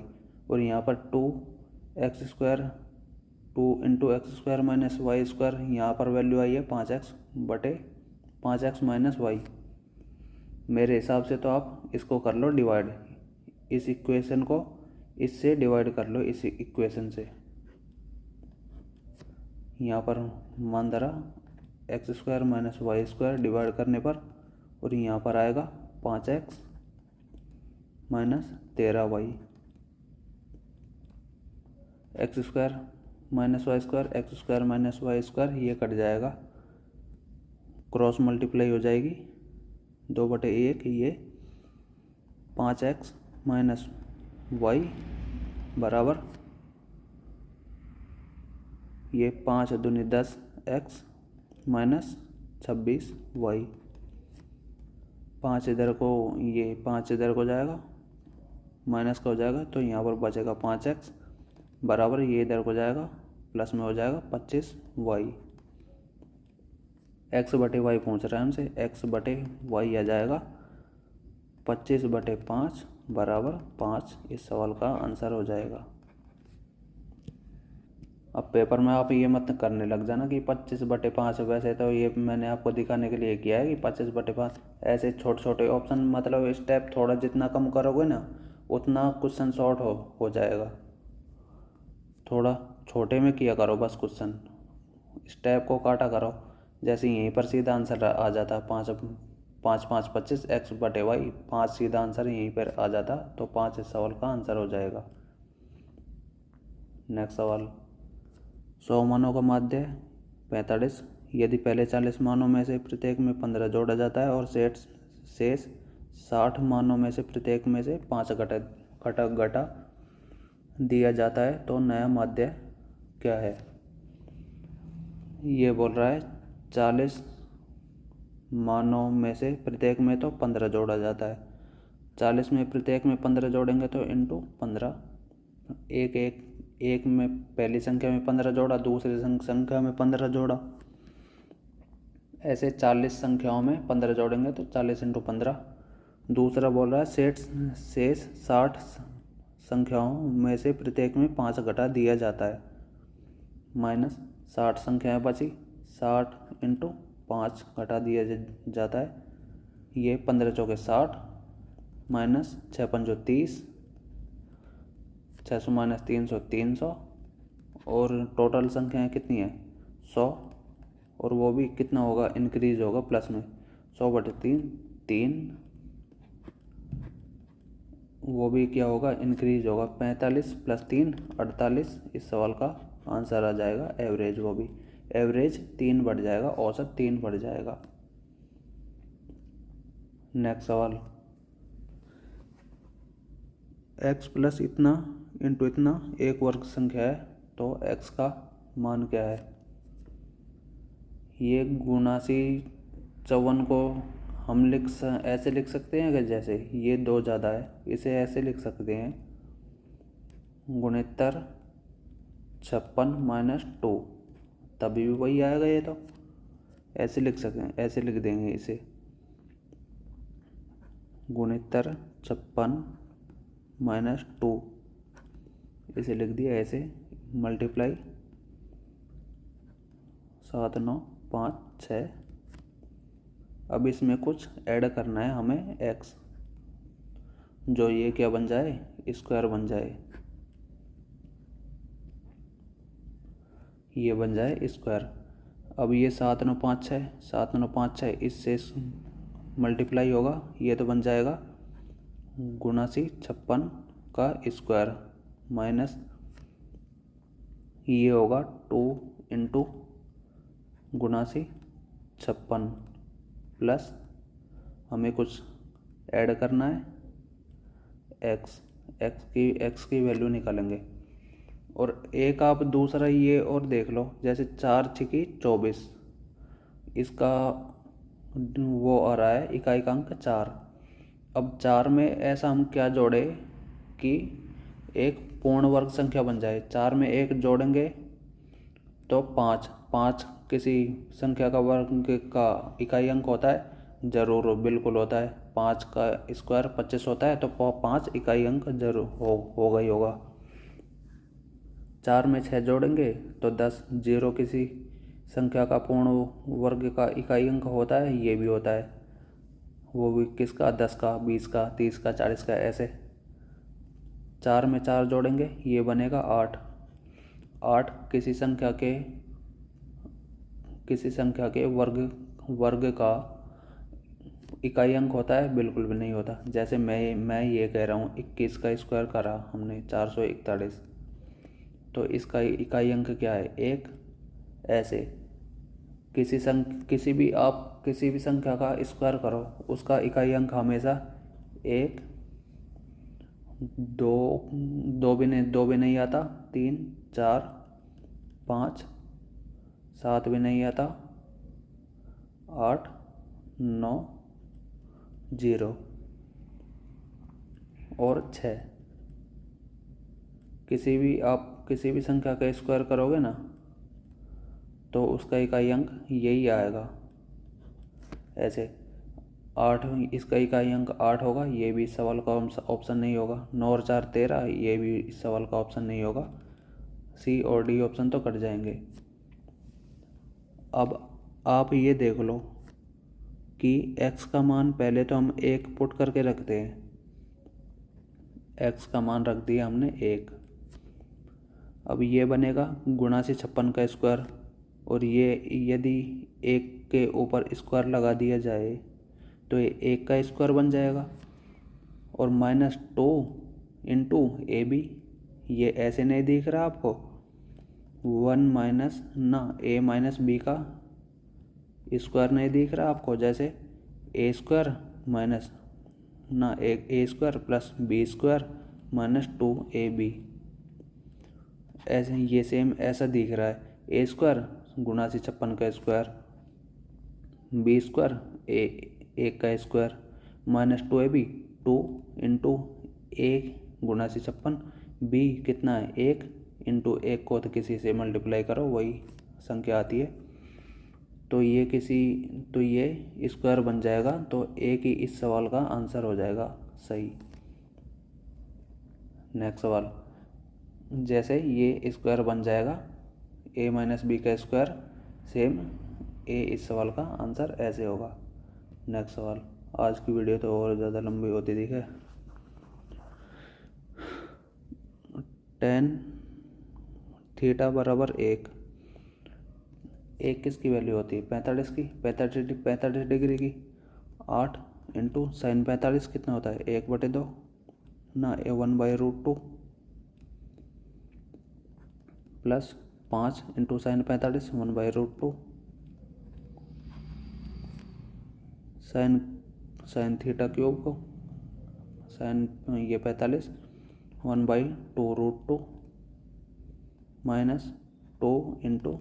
और यहाँ पर 2x² 2 into x² minus y², यहाँ पर वैल्यू आई है 5x माइनस y। मेरे हिसाब से तो आप इसको कर लो डिवाइड, इस इक्वेशन को इससे डिवाइड कर लो, इस इक्वेशन से। यहाँ पर मान धरा x² माइनस y² डिवाइड करने पर, और यहाँ पर आएगा 5x minus 13y, x² minus y² x² minus y² ये कट जाएगा, क्रॉस मल्टीप्लाई हो जाएगी 2/1, ये 5x माइनस y बराबर ये 5 दूनी 10 x माइनस 26y। 5 इधर को, ये 5 इधर को जाएगा, माइनस का हो जाएगा तो यहाँ पर बचेगा 5x बराबर, ये इधर को जाएगा प्लस में हो जाएगा 25y। x/y पूछ रहा है हमसे, x/y आ जाएगा 25/5 बराबर 5, इस सवाल का आंसर हो जाएगा। अब पेपर में आप ये मत करने लग जाना कि 25/5, वैसे तो ये मैंने आपको दिखाने के लिए किया है कि 25/5, ऐसे छोटे छोटे ऑप्शन, मतलब स्टेप थोड़ा जितना कम करोगे ना उतना क्वेश्चन शॉर्ट हो जाएगा। थोड़ा छोटे में किया करो बस क्वेश्चन, स्टेप को काटा करो, जैसे यहीं पर सीधा आंसर आ जाता 5 5 5 25 x/y, 5 सीधा आंसर यहीं पर आ जाता, तो 5 इस सवाल का आंसर हो जाएगा। नेक्स्ट सवाल, 100 मानों का माध्य 45, यदि पहले 40 मानों में से प्रत्येक में 15 जोड़ा जाता है और शेष 60 मानों में से प्रत्येक में से 5 घटक घटा दिया जाता है तो नया माध्य क्या है। ये बोल रहा है 40 मानों में से प्रत्येक में तो 15 जोड़ा जाता है। 40 में प्रत्येक में 15 जोड़ेंगे तो इंटू 15। एक में पहली संख्या में 15 जोड़ा, दूसरी संख्या में 15 जोड़ा, ऐसे 40 संख्याओं में 15 जोड़ेंगे तो 40 इंटू 15। दूसरा बोल रहा है शेष 60 संख्याओं में से प्रत्येक में 5 घटा दिया जाता है, माइनस 60 संख्याएँ बची, 60 इंटू 5 घटा दिया जाता है। ये 15 चौके 60 माइनस 6 पंजो 30, 600 माइनस 300 300, और टोटल संख्याएँ कितनी है 100, और वो भी कितना होगा इंक्रीज होगा प्लस में 100/3 3, वो भी क्या होगा इंक्रीज होगा 45 + 3 48। इस सवाल का आंसर आ जाएगा एवरेज, वो भी एवरेज 3 बढ़ जाएगा, औसत 3 बढ़ जाएगा। नेक्स्ट सवाल, x प्लस इतना इंटू इतना एक वर्ग संख्या है तो x का मान क्या है। ये गुणासी 54 को हम ऐसे लिख सकते हैं कि जैसे ये 2 ज़्यादा है, इसे ऐसे लिख सकते हैं गुणित्तर 56 - 2, तभी भी वही आएगा। ये तो ऐसे लिख सकते हैं, ऐसे लिख देंगे इसे गुणित्तर 56 - 2, इसे लिख दिया ऐसे, मल्टीप्लाई 7 9 5 6। अब इसमें कुछ ऐड करना है हमें x, जो ये क्या बन जाए स्क्वायर बन जाए, ये बन जाए स्क्वायर। अब ये 7 9 5 6, 7 9 5 6 इससे मल्टीप्लाई होगा, ये तो बन जाएगा गुणासी 56 का स्क्वायर, माइनस ये होगा 2 इंटू गुणासी 56 प्लस हमें कुछ ऐड करना है x की वैल्यू निकालेंगे। और एक आप दूसरा ये और देख लो, जैसे 4 छिकी 24, इसका वो आ रहा है इकाई का अंक 4। अब 4 में ऐसा हम क्या जोड़े कि एक पूर्ण वर्ग संख्या बन जाए। 4 में 1 जोड़ेंगे तो 5, 5 किसी संख्या का वर्ग का इकाई अंक होता है, जरूर बिल्कुल होता है। 5 का स्क्वायर 25 होता है, तो 5 इकाई अंक जरूर होगा ही होगा। 4 में 6 जोड़ेंगे तो 10, 0 किसी संख्या का पूर्ण वर्ग का इकाई अंक होता है, ये भी होता है, वो भी किसका 10 का 20 का 30 का 40 का, ऐसे 4 में 4 जोड़ेंगे ये बनेगा 8। 8 किसी संख्या के वर्ग का इकाई अंक होता है, बिल्कुल भी नहीं होता। जैसे मैं ये कह रहा हूँ 21 का स्क्वायर करा हमने 441, तो इसका इकाई अंक क्या है 1। ऐसे किसी भी संख्या का स्क्वायर करो, उसका इकाई अंक हमेशा 1, 2 भी नहीं आता, 3 4 5 7 भी नहीं आता, 8 9 0 और 6। किसी भी संख्या का स्क्वायर करोगे ना तो उसका इकाई अंक यही आएगा। ऐसे 8, इसका इकाई अंक 8 होगा, ये भी इस सवाल का ऑप्शन नहीं होगा। 9 और 4 13, ये भी इस सवाल का ऑप्शन नहीं होगा। सी और डी ऑप्शन तो कट जाएंगे। अब आप ये देख लो कि x का मान पहले तो हम 1 पुट करके रखते हैं, x का मान रख दिया हमने 1। अब ये बनेगा गुणासी 56 का स्क्वायर, और ये यदि 1 के ऊपर स्क्वायर लगा दिया जाए तो ये 1 का स्क्वायर बन जाएगा, और -2 इंटू ए बी, ये ऐसे नहीं दिख रहा आपको, 1 माइनस ना a माइनस बी का स्क्वायर नहीं दिख रहा आपको, जैसे a स्क्वायर माइनस ना a square plus b square minus 2ab। ऐसे ये सेम ऐसा दिख रहा है, ए स्क्वायर गुणा से 56 का स्क्वायर, बी स्क्वायर एक का स्क्वायर माइनस 2ab, 2 इंटू एक गुणा से 56, बी कितना है 1 इंटू एक को तो किसी से मल्टीप्लाई करो वही संख्या आती है, तो ये स्क्वायर बन जाएगा, तो ए की इस सवाल का आंसर हो जाएगा सही। नेक्स्ट सवाल, जैसे ये स्क्वायर बन जाएगा ए माइनस बी का स्क्वायर, सेम ए इस सवाल का आंसर ऐसे होगा। नेक्स्ट सवाल, आज की वीडियो तो और ज़्यादा लंबी होती दिखे। 10 थीटा बराबर 1 किसकी वैल्यू होती है 45 की, 45 डिग्री की। 8 इंटू साइन 45 कितना होता है 1/2 ना, 1/√2 plus 5 into sine 45 1/√2 sine theta cube को साइन ये 45 1/2√2 माइनस 2 इंटू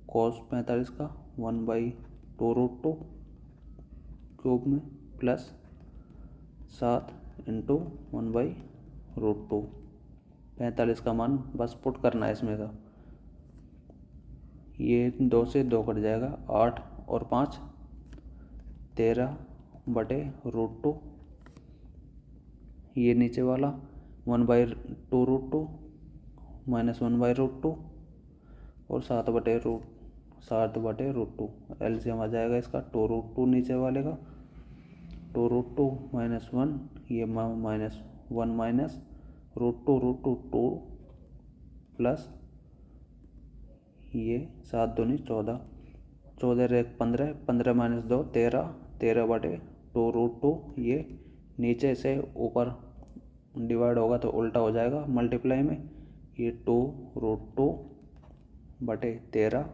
कॉस 45 का 1/2√2 क्यूब में प्लस 7 इंटू 1/√2। 45 का मान बस पुट करना है इसमें का, ये 2 से 2 कट जाएगा, 8 और 5 13/√2, ये नीचे वाला 1/2√2 माइनस 1/√2 और 7/√2 एलसीएम आ जाएगा इसका 2√2 नीचे वाले का, 2√2 माइनस 1 ये माइनस 1 माइनस √2 प्लस ये 7 दूनी 14, 14 एक 15, 15 माइनस 2 13, 13/2√2, ये नीचे से ऊपर डिवाइड होगा तो उल्टा हो जाएगा मल्टीप्लाई में, ये 2√2/13,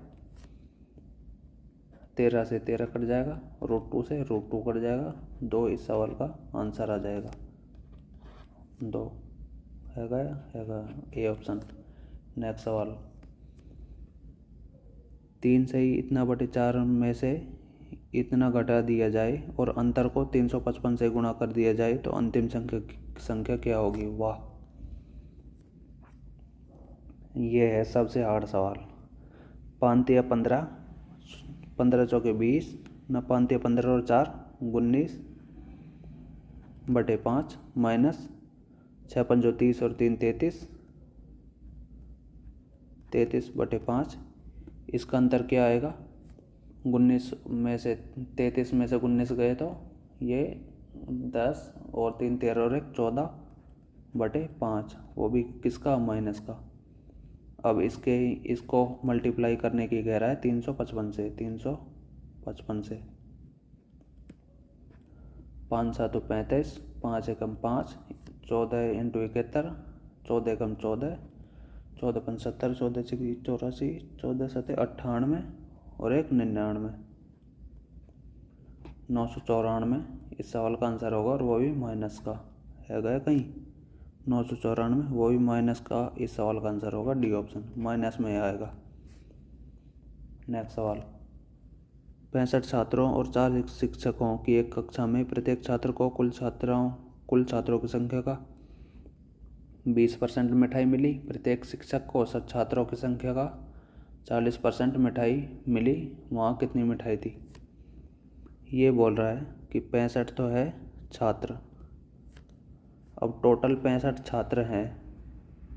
13 से 13 कट जाएगा, √2 से √2 कट जाएगा, 2 इस सवाल का आंसर आ जाएगा, 2 हैगा ए ऑप्शन। नेक्स्ट सवाल, 3 से ही इतना बटे 4 में से इतना घटा दिया जाए और अंतर को 355 से गुणा कर दिया जाए तो अंतिम संख्या क्या होगी। वाह, ये है सबसे हार्ड सवाल। 5 या 15, 15 चौके 20 न, 5 या 15 और 4 19/5 माइनस 6 पंजो 30 और 3 33/5, इसका अंतर क्या आएगा, 19 में से 33 में से 19 गए तो ये 10 और 3 13 और 1 14/5, वो भी किसका माइनस का। अब इसको मल्टीप्लाई करने की कह रहा है 355 से, 5 7 35, 5 एकम 5, 14 इंटू 71, 14 एकम 14, 14 5 70, 14 6 84, 14 7 98 और 1 99, 994 इस सवाल का आंसर होगा, और वो भी माइनस का है गया कहीं 994, वो भी माइनस का इस सवाल का आंसर होगा, डी ऑप्शन माइनस में आएगा। नेक्स्ट सवाल, 65 छात्रों और 4 शिक्षकों की एक कक्षा में प्रत्येक छात्र को कुल छात्रों की संख्या का 20% मिठाई मिली, प्रत्येक शिक्षक को छात्रों की संख्या का 40% मिठाई मिली, वहाँ कितनी मिठाई थी। ये बोल रहा है कि 65 तो है छात्र, अब टोटल 65 छात्र हैं,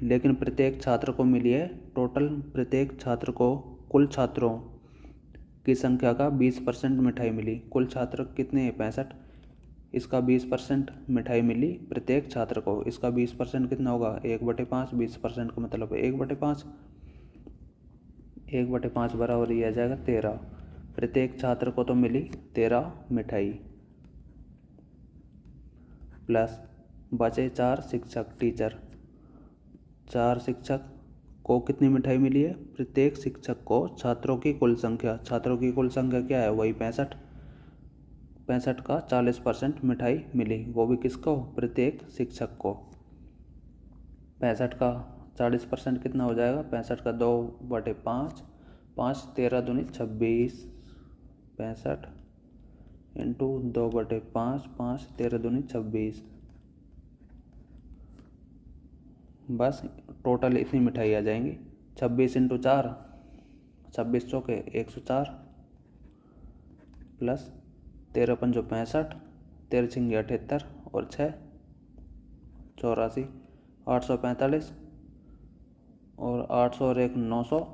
लेकिन प्रत्येक छात्र को मिली है टोटल, प्रत्येक छात्र को कुल छात्रों की संख्या का 20% मिठाई मिली। कुल छात्र कितने हैं 65, इसका 20% मिठाई मिली प्रत्येक छात्र को, इसका 20% कितना होगा 1/5, 20% का मतलब 1/5, 1/5 बराबर ये आ जाएगा 13। प्रत्येक छात्र को तो मिली 13 मिठाई, प्लस बचे 4 शिक्षक टीचर, 4 शिक्षक को कितनी मिठाई मिली है, प्रत्येक शिक्षक को छात्रों की कुल संख्या क्या है वही 65 का 40% मिठाई मिली, वो भी किसको प्रत्येक शिक्षक को। 65 का 40% कितना हो जाएगा? 65 का 2/5, 5 13 दूनी 26, 65 इंटू 2/5, 5 13 दूनी 26। बस टोटल इतनी मिठाई आ जाएंगी। 26 इंटू 4, 26 चौके 104, प्लस 13 पंजो 65, 13 छिंगे 78 और 6 84, 845 और 800 और 1 900,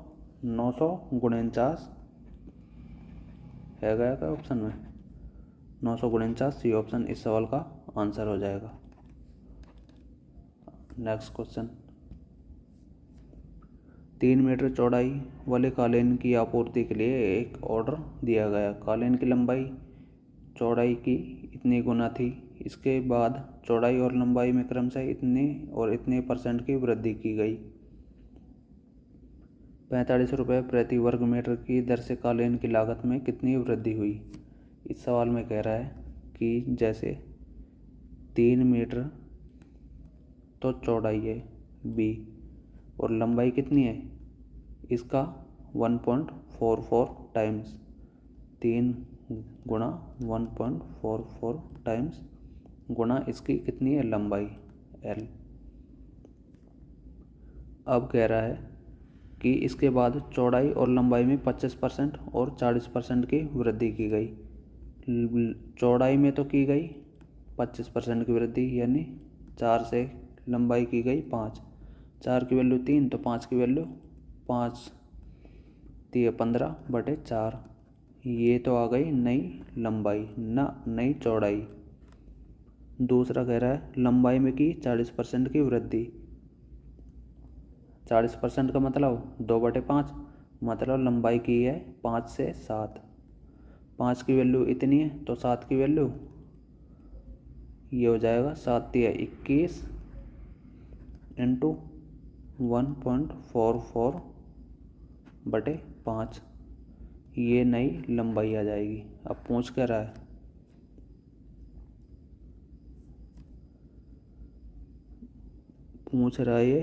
900 × 49 है गया क्या ऑप्शन में? 900 × 49, सी ऑप्शन इस सवाल का आंसर हो जाएगा। नेक्स्ट क्वेश्चन, 3 मीटर चौड़ाई वाले कालीन की आपूर्ति के लिए एक ऑर्डर दिया गया। कालीन की लंबाई चौड़ाई की इतनी गुना थी। इसके बाद चौड़ाई और लंबाई में क्रमशः इतने और इतने % की वृद्धि की गई। 45 रुपये प्रति वर्ग मीटर की दर से कालीन की लागत में कितनी वृद्धि हुई? इस सवाल में कह रहा है कि जैसे 3 मीटर तो चौड़ाई है b और लंबाई कितनी है इसका 1.44 टाइम्स, 3 गुणा 1.44 टाइम्स गुणा इसकी कितनी है लंबाई l। अब कह रहा है कि इसके बाद चौड़ाई और लंबाई में 25% और 40% की वृद्धि की गई। चौड़ाई में तो की गई 25% की वृद्धि, यानी 4 से लंबाई की गई 5, 4 की वैल्यू 3 तो 5 की वैल्यू 5, 15/4। ये तो आ गई नई लंबाई ना नई चौड़ाई। दूसरा कह रहा है लंबाई में की 40% की वृद्धि। 40% का मतलब 2/5, मतलब लंबाई की है 5 से 7। 5 की वैल्यू इतनी है तो 7 की वैल्यू ये हो जाएगा 7 × 21 इंटू 1.44/5। ये नई लंबाई आ जाएगी। अब पूछ कर रहा है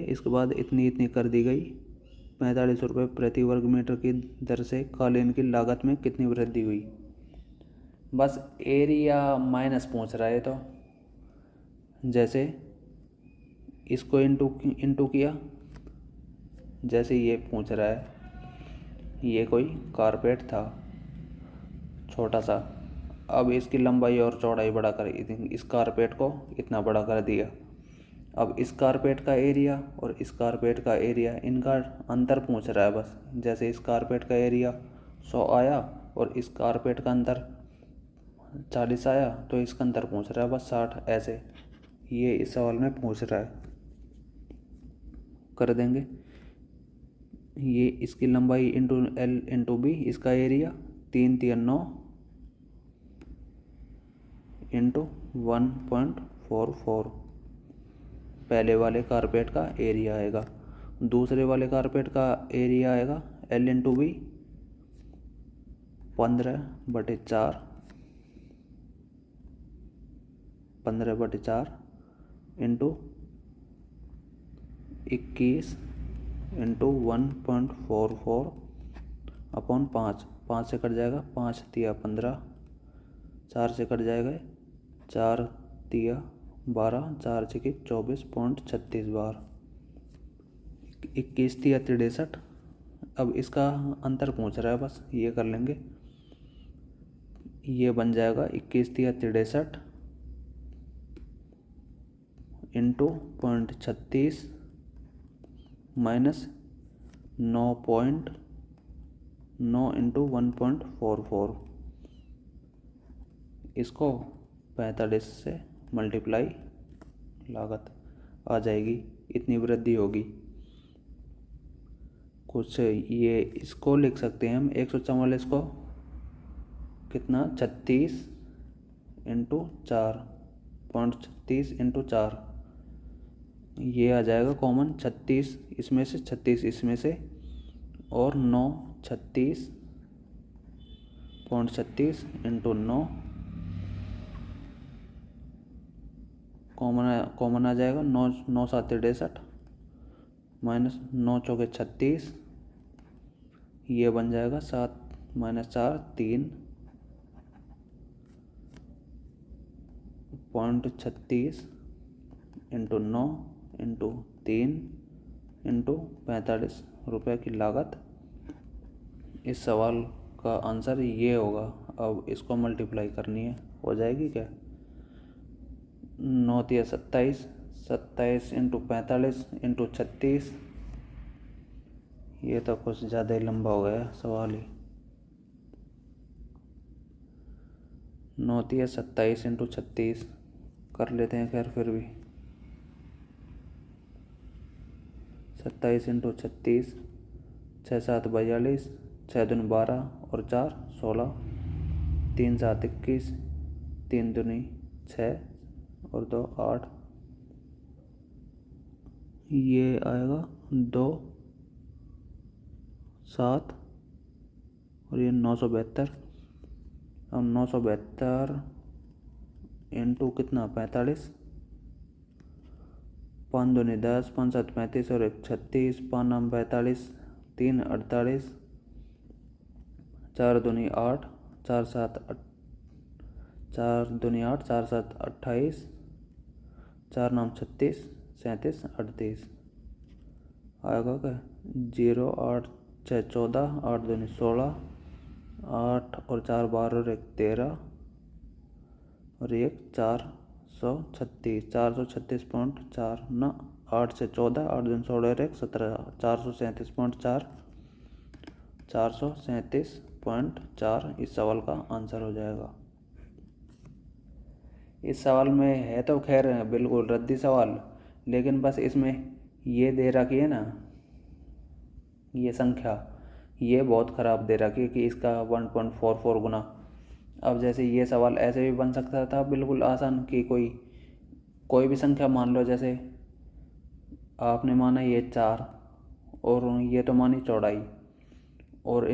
इसके बाद इतनी इतनी कर दी गई। 45 रुपये प्रति वर्ग मीटर की दर से कालीन की लागत में कितनी वृद्धि हुई? बस एरिया माइनस पूछ रहा है, तो जैसे इसको इंटू किया, जैसे ये पूछ रहा है ये कोई कारपेट था छोटा सा, अब इसकी लंबाई और चौड़ाई बढ़ा कर इस कारपेट को इतना बड़ा कर दिया। अब इस कारपेट का एरिया और इस कारपेट का एरिया, इनका अंतर पूछ रहा है बस। जैसे इस कारपेट का एरिया 100 आया और इस कारपेट का अंतर 40 आया तो इसका अंतर पूछ रहा है बस 60। ऐसे ये इस सवाल में पूछ रहा है। कर देंगे ये इसकी लंबाई इंटू एल इंटू बी, इसका एरिया 3 × 9 इंटू 1.44 पहले वाले कारपेट का एरिया आएगा। दूसरे वाले कारपेट का एरिया आएगा L into B 15/4, 15/4 into 21 into 1.44/5। 5 से कट जाएगा 5 × 15, 4 से कट जाएगा 4 × 12, 4 × 24.36 बार, 21 × 63। अब इसका अंतर पूछ रहा है बस, ये कर लेंगे। ये बन जाएगा 21 × 63 इंटू 0.36 माइनस 9.9 इंटू 1.44। इसको 45 से मल्टीप्लाई लागत आ जाएगी, इतनी वृद्धि होगी। कुछ ये इसको लिख सकते हैं हम 144 को कितना 36 इंटू 4.36 इंटू 4, ये आ जाएगा कॉमन 36 इसमें से 36 इसमें से और 9 36.36 इंटू 9 कॉमन आ जाएगा 9 9 7 63 माइनस 9 चौके 36, ये बन जाएगा 7 माइनस 4 3 .36 इंटू 9 इंटू 3 इंटू 45 रुपये की लागत। इस सवाल का आंसर ये होगा। अब इसको मल्टीप्लाई करनी है, हो जाएगी क्या? 9 तिया 27, 27 इंटू 45 इंटू 36। ये तो कुछ ज़्यादा ही लंबा हो गया सवाल ही। 9 तिया 27 इंटू 36 कर लेते हैं। खैर फिर भी 27 इंटू 36, 6 7 42, 6 दूनी 12 और 4 16, 3 7 21, 3 दूनी 6 और 2 8। ये आएगा 2 7 और ये 972। अब 972 इंटू कितना 45, 5 दूनी 10, 5 7 35 और 1 36, 5 9 45, 3 48, 4 दूनी 8, 4 7 4 दूनी 8, 4 7 28, 4 9 36, 37 38 आएगा क्या? 0 8 6 14, 8 दूनी 16, 8 और 4 12 और 1 13 और 1 436, 436.4 ना 8 से 14, 8 दूनी 16 और 1 17, 437.4, 437.4 इस सवाल का आंसर हो जाएगा। इस सवाल में है तो खैर बिल्कुल रद्दी सवाल, लेकिन बस इसमें ये दे रखी है ना, ये संख्या ये बहुत ख़राब दे रखी है कि इसका 1.44 गुना। अब जैसे ये सवाल ऐसे भी बन सकता था बिल्कुल आसान कि कोई भी संख्या मान लो, जैसे आपने माना ये 4 और ये तो मानी चौड़ाई, और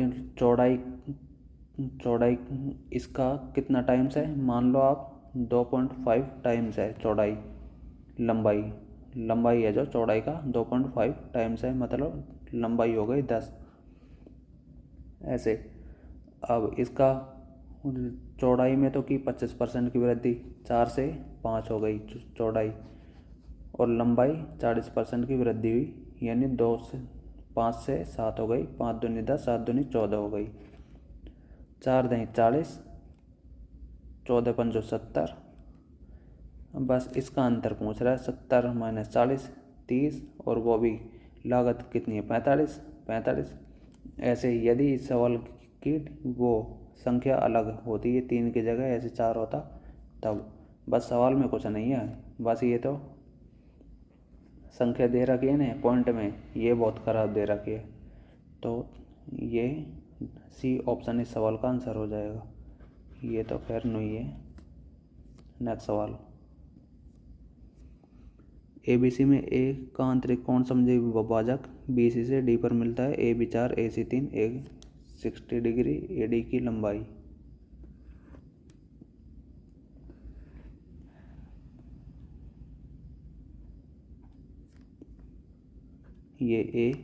चौड़ाई इसका कितना टाइम्स है मान लो आप 2.5 टाइम्स है चौड़ाई। लंबाई है जो चौड़ाई का 2.5 टाइम्स है, मतलब लंबाई हो गई 10 ऐसे। अब इसका चौड़ाई में तो की 25% की वृद्धि, 4 से 5 हो गई चौड़ाई, और लंबाई 40% की वृद्धि हुई, यानी 5 से 7 हो गई, 5 दूनी 10, 7 दूनी 14 हो गई, 4 दही 40, 14 पंजो 70। बस इसका अंतर पूछ रहा है, 70 माइनस 40 30, और वो भी लागत कितनी है 45। ऐसे ही यदि इस सवाल की वो संख्या अलग होती है, 3 की जगह ऐसे 4 होता तब। बस सवाल में कुछ नहीं है, बस ये तो संख्या दे रखी है ना पॉइंट में, ये बहुत ख़राब दे रखी है। तो ये सी ऑप्शन इस सवाल का आंसर हो जाएगा। ये तो खैर नहीं है। नेक्स्ट सवाल, ABC में ए का आंतरिक कोण समझे विभाजक BC से D पर मिलता है। AB 4, AC 3, A 60 degree, AD की लंबाई। ये A,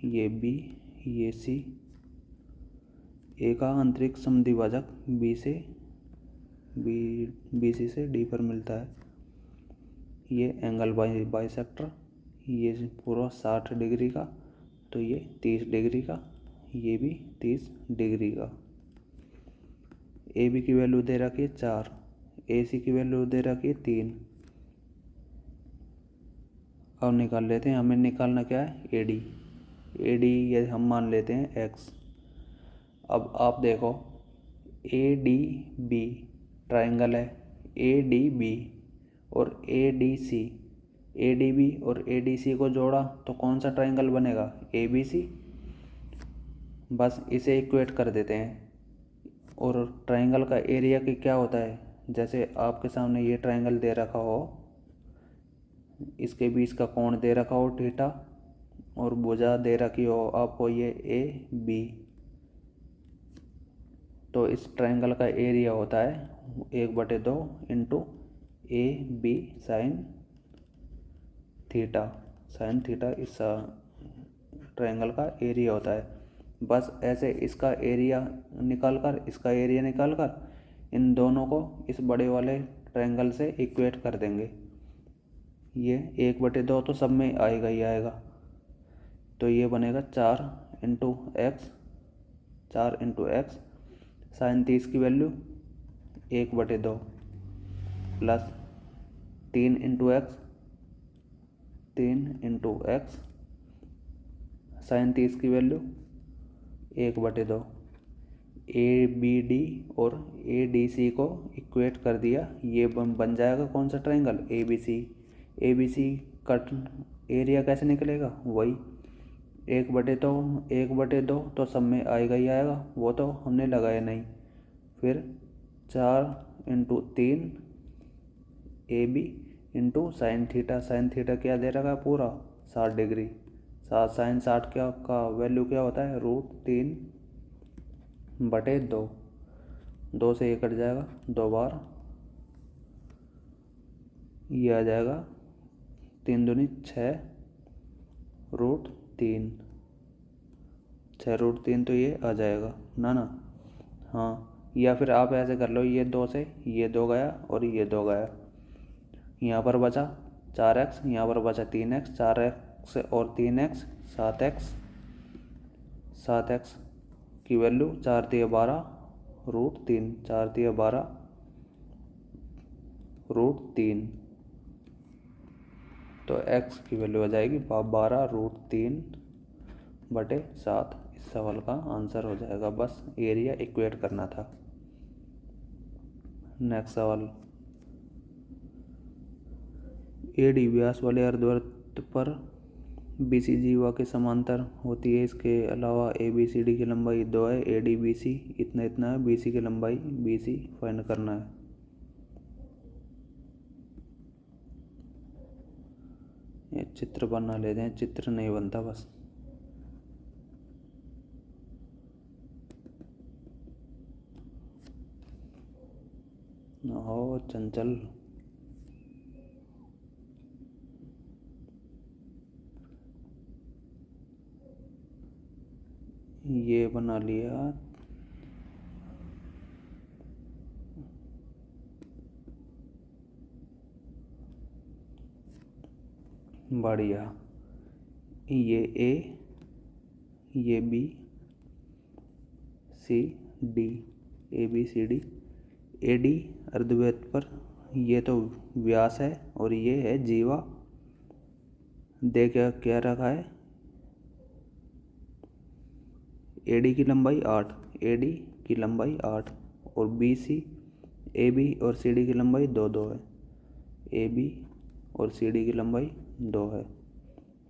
ये B, ये C। A का आंतरिक समद्विभाजक BC से D पर मिलता है। ये एंगल बाइसेक्टर, ये पूरा 60 डिग्री का, तो ये 30 डिग्री का, ये भी 30 डिग्री का। AB की वैल्यू दे रखी है 4, AC की वैल्यू दे रखी है 3। अब निकाल लेते हैं, हमें निकालना क्या है AD ये हम मान लेते हैं x। अब आप देखो ADB ट्राइंगल है, ADB और ADB और ADC को जोड़ा तो कौन सा ट्राइंगल बनेगा ABC। बस इसे इक्वेट कर देते हैं। और ट्राइंगल का एरिया की क्या होता है, जैसे आपके सामने ये ट्राइंगल दे रखा हो, इसके बीच का कोण दे रखा हो थीटा, और भुजा दे रखी हो आपको ये AB, तो इस ट्राइंगल का एरिया होता है 1/2 इंटू AB साइन थीटा। इस ट्रायंगल का एरिया होता है। बस ऐसे इसका एरिया निकाल कर, इसका एरिया निकाल कर इन दोनों को इस बड़े वाले ट्रायंगल से इक्वेट कर देंगे। ये 1/2 तो सब में आएगा ही आएगा, तो ये बनेगा 4 इंटू एक्स साइन 30 की value 1/2 plus 3 into X sine 30 की वैल्यू 1/2। ए बी डी और ए डी सी को इक्वेट कर दिया, ये बन जाएगा कौन सा triangle, A B C. A B C का एरिया कैसे निकलेगा, वही 1/2 तो सब में आएगा ही आएगा, वो तो हमने लगाया नहीं। फिर 4 into 3 A B into sine theta. Sine theta क्या दे रखा है, पूरा 60 डिग्री। साइन 60 क्या का वैल्यू क्या होता है, √3/2। 2 से ये कट जाएगा, 2 बार ये आ जाएगा 3 दूनी 6 √3। 6√3 तो ये आ जाएगा ना। हाँ, या फिर आप ऐसे कर लो, ये 2 से ये 2 गया और ये 2 गया, यहाँ पर बचा 4x, यहाँ पर बचा 3x। 4x और 3x 7x की वैल्यू 4 × 12 √3। 4 × 12 √3, तो x की वैल्यू आ जाएगी 12 √3/7। इस सवाल का आंसर हो जाएगा। बस एरिया इक्वेट करना था। नेक्स्ट सवाल, एडी व्यास वाले अर्धवृत्त पर बीसी जीवा के समांतर होती है। इसके अलावा ए बी सी डी की लंबाई 2 है। ए डी बी सी इतना है, बी सी की लंबाई बी सी फाइंड करना है। ये चित्र बना लेते हैं, चित्र नहीं बनता बस। हो चंचल, ये बना लिया। बढ़िया, ये ए, ये B C D, A B C D. A D अर्धवृत्त पर ये तो व्यास है और ये है जीवा। देख क्या रखा है, एडी की लंबाई 8, एडी की लंबाई 8 और बी सी, ए बी और सी डी की लंबाई 2 है। ए बी और सी डी की लंबाई 2 है।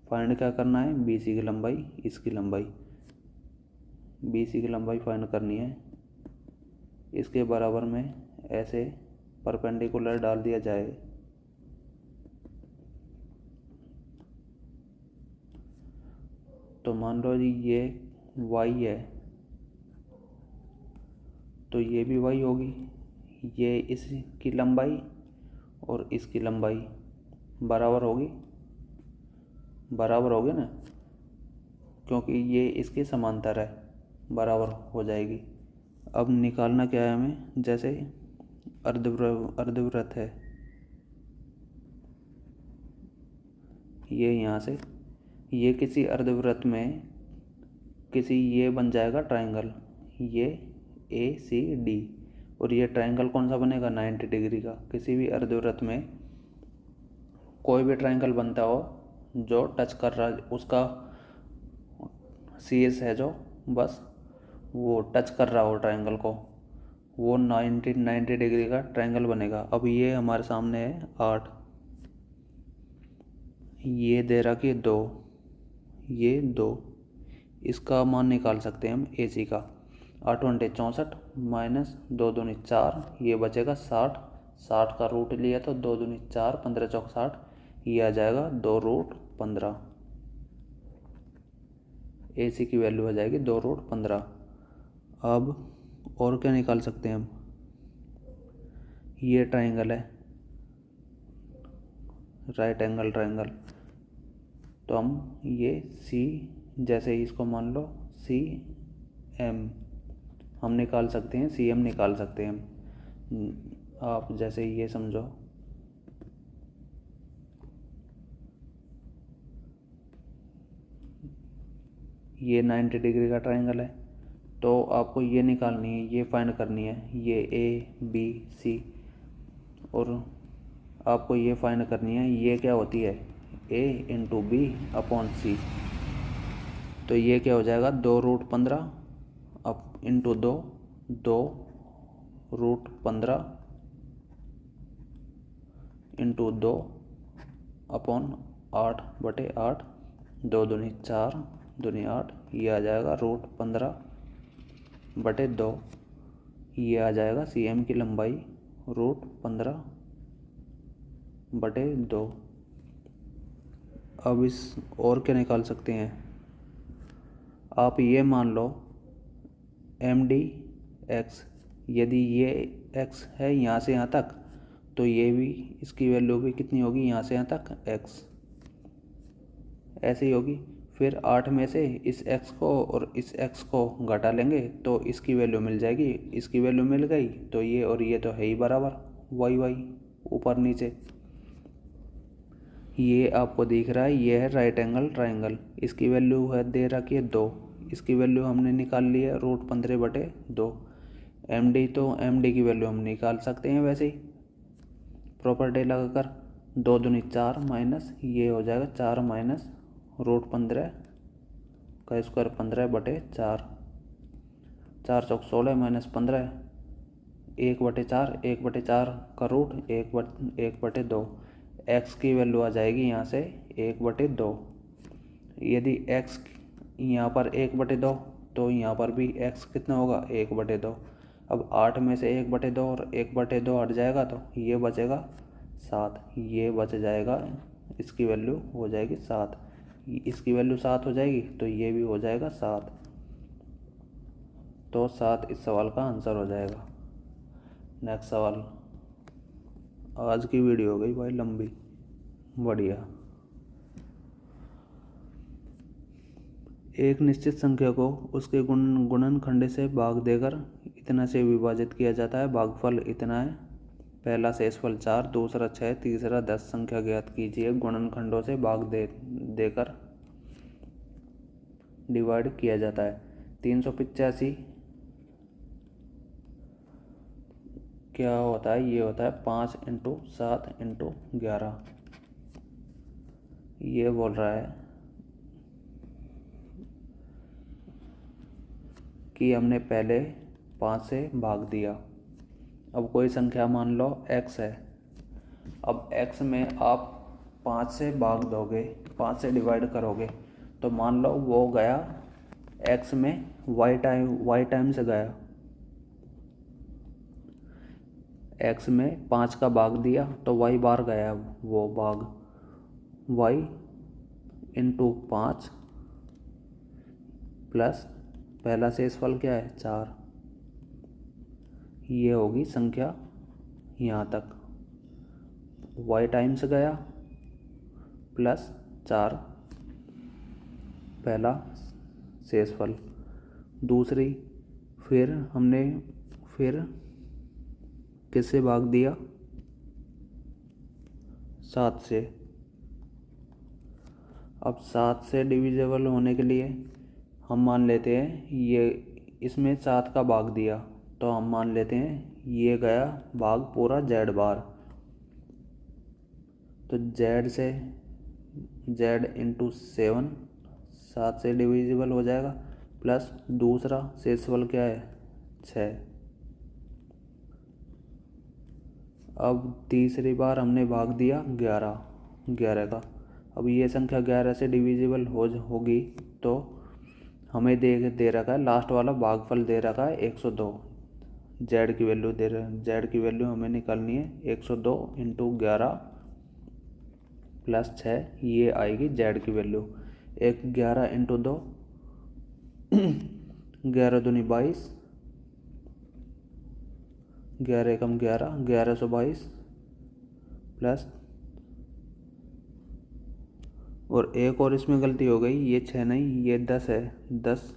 फाइंड क्या करना है, बी सी की लंबाई, इसकी लंबाई, बी सी की लंबाई फाइंड करनी है। इसके बराबर में ऐसे परपेंडिकुलर डाल दिया जाए। तो मान लो जी ये y है, तो ये भी y होगी। ये इसकी लंबाई और इसकी लंबाई बराबर होगी ना, क्योंकि ये इसके समांतर है, बराबर हो जाएगी। अब निकालना क्या है हमें, जैसे अर्धवृत्त है, ये यहाँ से ये किसी अर्धवृत्त में ये बन जाएगा ट्रायंगल, ये ए सी डी, और ये ट्रायंगल कौन सा बनेगा, 90 डिग्री का। किसी भी अर्धवृत्त में कोई भी ट्रायंगल बनता हो जो टच कर रहा है, उसका सी एस है जो, बस वो टच कर रहा हो ट्रायंगल को, वो 90 डिग्री का ट्रायंगल बनेगा। अब ये हमारे सामने है 8, ये दे रखी है 2, ये 2, इसका मान निकाल सकते हैं हम ए सी का। 8 × 64 माइनस 2 दूनी 4, ये बचेगा 60। 60 का रूट लिया तो 2 दूनी 4, 15 चौक 60, ये आ जाएगा 2√15। ए सी की वैल्यू आ जाएगी 2√15। अब और क्या निकाल सकते हैं हम, ये ट्रायंगल है, राइट एंगल ट्रायंगल, तो हम ये सी जैसे इसको मान लो सी एम, हम निकाल सकते हैं, सी एम निकाल सकते हैं हम। आप जैसे ये समझो, ये 90 डिग्री का ट्रायंगल है, तो आपको ये निकालनी है, ये फाइंड करनी है, ये ए बी सी, और आपको ये फाइंड करनी है ये क्या होती है, ए इंटू बी अपॉन सी। तो ये क्या हो जाएगा, 2√15 अप इंटू 2√15 इंटू 2 अपॉन 8/8, 2 दूनी 4, दूनी 8, ये आ जाएगा √15/2। ये आ जाएगा सी एम की लंबाई √15/2। अब इस और क्या निकाल सकते हैं, आप ये मान लो एम डी एक्स, यदि ये एक्स है यहाँ से यहाँ तक, तो ये भी, इसकी वैल्यू भी कितनी होगी, यहाँ से यहाँ तक एक्स, ऐसे ही होगी। फिर 8 में से इस x को और इस x को घटा लेंगे तो इसकी वैल्यू मिल जाएगी, इसकी वैल्यू मिल गई तो ये और ये तो है ही बराबर, वाई वाई ऊपर नीचे। ये आपको दिख रहा है, ये है राइट एंगल ट्राइंगल, इसकी वैल्यू है दे रखी है 2, इसकी वैल्यू हमने निकाल ली है √15/2। एम डी, तो एम डी की वैल्यू हम निकाल सकते हैं वैसे ही प्रॉपर्टी लगाकर, 2 दूनी 4 माइनस ये हो जाएगा 4 माइनस √15 का स्क्वायर 15/4, 4 चौक 16 माइनस 15, 1/4, 1/4 का रूट 1/2, एक्स की वैल्यू आ जाएगी यहाँ से 1/2। यदि एक्स यहाँ पर 1/2, तो यहाँ पर भी एक्स कितना होगा, 1/2। अब 8 में से 1/2 और 1/2 हट जाएगा तो ये बचेगा 7, ये बच जाएगा, इसकी वैल्यू हो जाएगी 7, इसकी वैल्यू 7 हो जाएगी तो ये भी हो जाएगा 7। तो 7 इस सवाल का आंसर हो जाएगा। नेक्स्ट सवाल। आज की वीडियो हो गई भाई लंबी, बढ़िया। एक निश्चित संख्या को उसके गुणनखंड से भाग देकर इतना से विभाजित किया जाता है, भागफल इतना है। पहला शेषफल 4, दूसरा 6, तीसरा 10 संख्या ज्ञात कीजिए। गुणनखंडों से भाग देकर डिवाइड किया जाता है। 385 क्या होता है, ये होता है 5 × 7 × 11। ये बोल रहा है कि हमने पहले 5 से भाग दिया। अब कोई संख्या मान लो x है, अब x में आप 5 से भाग दोगे, 5 से डिवाइड करोगे, तो मान लो वो गया x में y टाइम से गया, x में 5 का भाग दिया तो y बार गया, वो भाग y × 5 प्लस पहला शेषफल क्या है 4, ये होगी संख्या यहाँ तक, y टाइम्स गया प्लस 4 पहला शेषफल। दूसरी, फिर हमने किससे भाग दिया, 7 से। अब 7 से डिविजिबल होने के लिए हम मान लेते हैं ये, इसमें 7 का भाग दिया तो हम मान लेते हैं ये गया भाग पूरा z बार, तो z से z × 7, 7 से डिविजिबल हो जाएगा, प्लस दूसरा शेषफल क्या है 6। अब तीसरी बार हमने भाग दिया 11 का। अब ये संख्या 11 से डिविजिबल होगी तो हमें दे रखा है लास्ट वाला भागफल दे रखा है 102। z की वैल्यू z की वैल्यू हमें निकालनी है 102 × 11 प्लस 6, ये आएगी z की वैल्यू। 11 × 2 11 दूनी 22, 11 × 11 1122 प्लस और एक और इसमें गलती हो गई, ये 6 नहीं ये 10 है। 10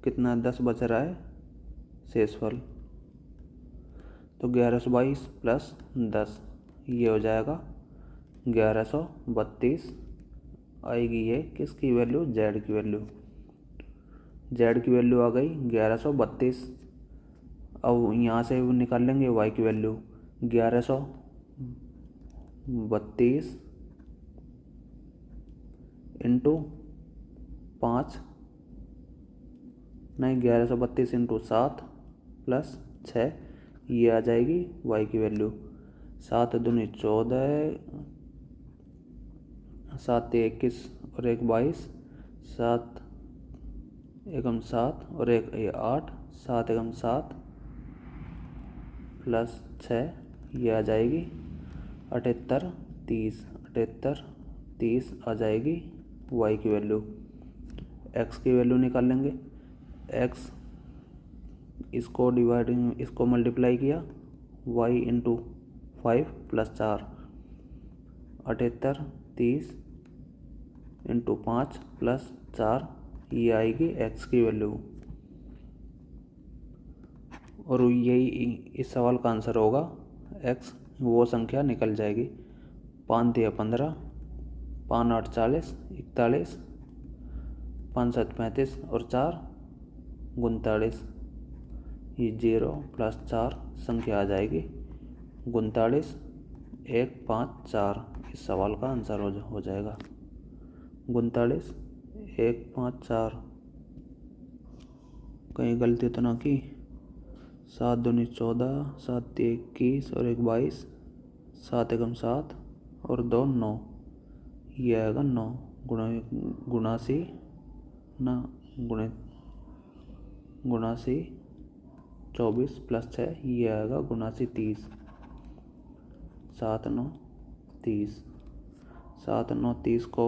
कितना 10 बच रहा है शेषफल, तो 1122 प्लस 10 ये हो जाएगा 1132 आएगी। ये किसकी वैल्यू, जेड की वैल्यू। जेड की वैल्यू आ गई 1132। अब यहाँ से निकाल लेंगे वाई की वैल्यू 1132 इंटू 5 नहीं 1132 इंटू 7 प्लस 6 ये आ जाएगी वाई की वैल्यू। 7 दूनी 14, 7 21 और 1 22, 7 एकम 7 और 1 8, 7 एकम 7 प्लस 6 ये आ जाएगी 78 30, 78 30 आ जाएगी वाई की वैल्यू। एक्स की वैल्यू निकाल लेंगे। एक्स इसको मल्टीप्लाई किया Y into 5 plus 4, 78 30 into 5 plus 4 ये आएगी एक्स की वैल्यू। और यही इस सवाल का आंसर होगा एक्स, वो संख्या निकल जाएगी। 5 दिया 15, 5 8 40, 41, 5 7 35 और 4 39, ये 0 प्लस 4 संख्या आ जाएगी 39 1 5 4। इस सवाल का आंसर हो जाएगा 39 1 5 4। कहीं गलती तो ना की। 7 दूनी 14, 7 21 और 1 22, 7 एकम 7 और 2 9 ये आएगा 9 गुणासी ना गुणासी 24 प्लस 6 ये आएगा गुणासी 30, 7 9 30, 7 9 30 को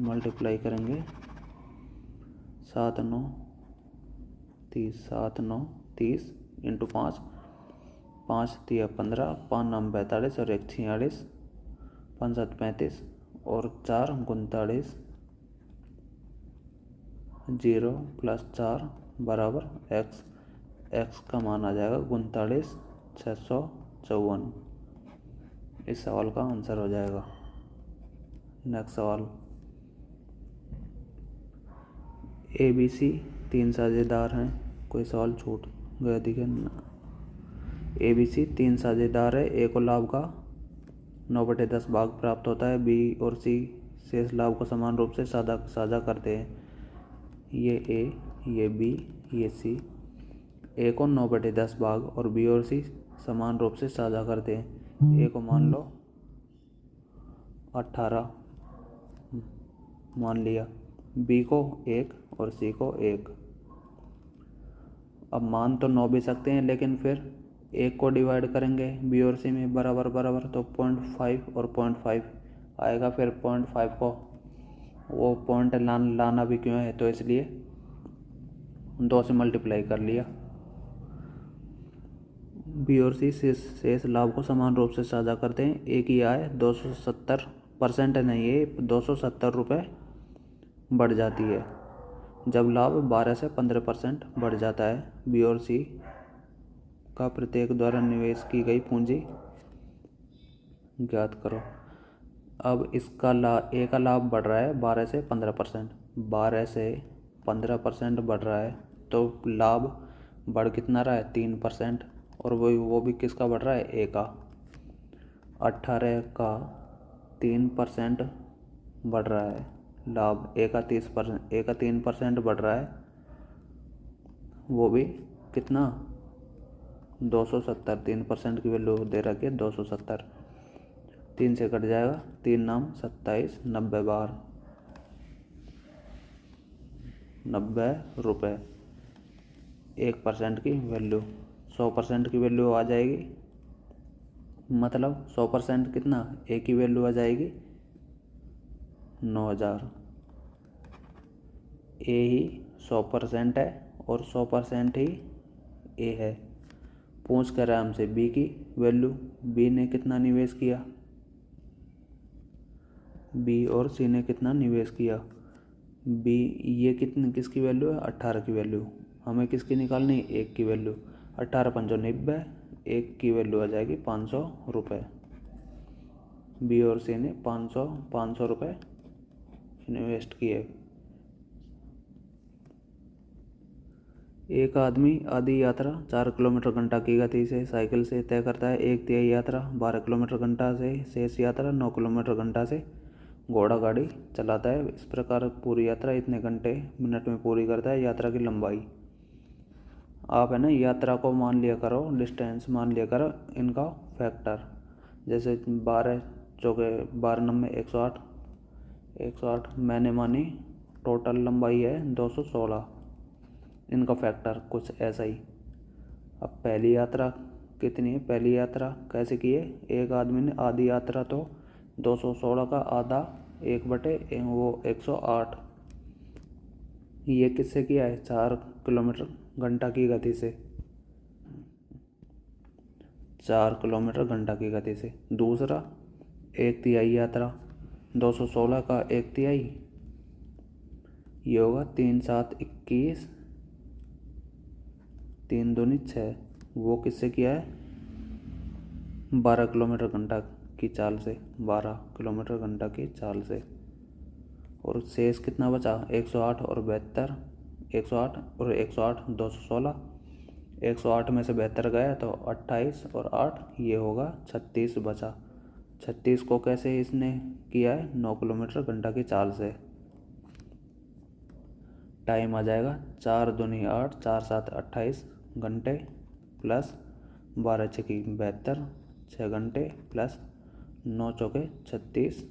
मल्टीप्लाई करेंगे 7 9 30, 7 9 30 इंटू 5, 5 3 15, 5 9 45 और 1 46, 5 7 35 और 4 39, 0 प्लस 4 बराबर एक्स। एक्स का मान आ जाएगा 39 654। इस सवाल का आंसर हो जाएगा। नेक्स्ट सवाल, ए बी सी 3 साझेदार हैं। कोई सवाल छूट गया दिखे ना। ए बी सी 3 साझेदार है। ए को लाभ का 9/10 भाग प्राप्त होता है। बी और सी शेष लाभ को समान रूप से साझा करते हैं। ये ए, ये बी, ये सी। ए को 9/10 भाग और बी और सी समान रूप से साझा करते हैं। ए को मान लो 18 मान लिया, बी को 1 और सी को 1। अब मान तो 9 भी सकते हैं, लेकिन फिर 1 को डिवाइड करेंगे बी और सी में बराबर बराबर, तो 0.5 और 0.5 आएगा। फिर 0.5 को वो पॉइंट लाना भी क्यों है, तो इसलिए 2 से मल्टीप्लाई कर लिया। बी और सी शेष लाभ को समान रूप से साझा करते हैं। ए की आय 270% नहीं है, 270 रुपये बढ़ जाती है जब लाभ 12 से 15% बढ़ जाता है। बी और सी का प्रत्येक द्वारा निवेश की गई पूंजी ज्ञात करो। अब इसका ए का लाभ बढ़ रहा है 12 से 15%, 12 से 15% बढ़ रहा है, तो लाभ बढ़ कितना रहा है 3%। और वो भी किसका बढ़ रहा है, ए का। 18 का 3% बढ़ रहा है लाभ, ए का 30%, ए का 3% बढ़ रहा है, वो भी कितना 270। 3% की वैल्यू दे रखी है 270, 3 से कट जाएगा, 3 नाम 27, 90 बार 90 रुपये। 1% की वैल्यू 100% की वैल्यू आ जाएगी, मतलब 100% कितना, ए की वैल्यू आ जाएगी 9000। ए ही 100% है और 100% ही ए है। पूछ कर रहा है हमसे बी की वैल्यू। बी ने कितना निवेश किया, बी और सी ने कितना निवेश किया। बी, ये कितनी किसकी वैल्यू है, 18 की वैल्यू। हमें किसकी निकालनी, 1 की वैल्यू। 18 पंचो 90, 1 की वैल्यू आ जाएगी 500 रुपये। बी और सी ने 500 रुपये इन्वेस्ट किए। एक आदमी आधी यात्रा 4 किलोमीटर घंटा की गति से साइकिल से तय करता है। 1/3 यात्रा 12 किलोमीटर घंटा से, शेष यात्रा 9 किलोमीटर घंटा से घोड़ा गाड़ी चलाता है। इस प्रकार पूरी यात्रा इतने घंटे मिनट में पूरी करता है। यात्रा की लंबाई, आप है ना यात्रा को मान लिया करो, डिस्टेंस मान लिया करो, इनका फैक्टर। जैसे 12 चौके 12 नंबर 108, 108 मैंने मानी टोटल लंबाई है 216, इनका फैक्टर कुछ ऐसा ही। अब पहली यात्रा कितनी है, पहली यात्रा कैसे की है, एक आदमी ने आधी यात्रा तो 216 का आधा 1/108, ये किससे किया है, 4 किलोमीटर घंटा की गति से, 4 किलोमीटर घंटा की गति से। दूसरा 1/3 यात्रा 216 का 1/3, ये होगा 3 7 21, 3 दूनी 6, वो किससे किया है, 12 किलोमीटर घंटा की चाल से, 12 किलोमीटर घंटा की चाल से। और शेष कितना बचा, 108 और 72, 108 और 108 216, 108 में से 72 गया तो 28 और 8 ये होगा 36 बचा। 36 को कैसे इसने किया है, 9 किलोमीटर घंटा की चाल से। टाइम आ जाएगा 4 दूनी 8, 4 7 28 घंटे प्लस 12 छकी 72, 6 घंटे प्लस 9 चौके 36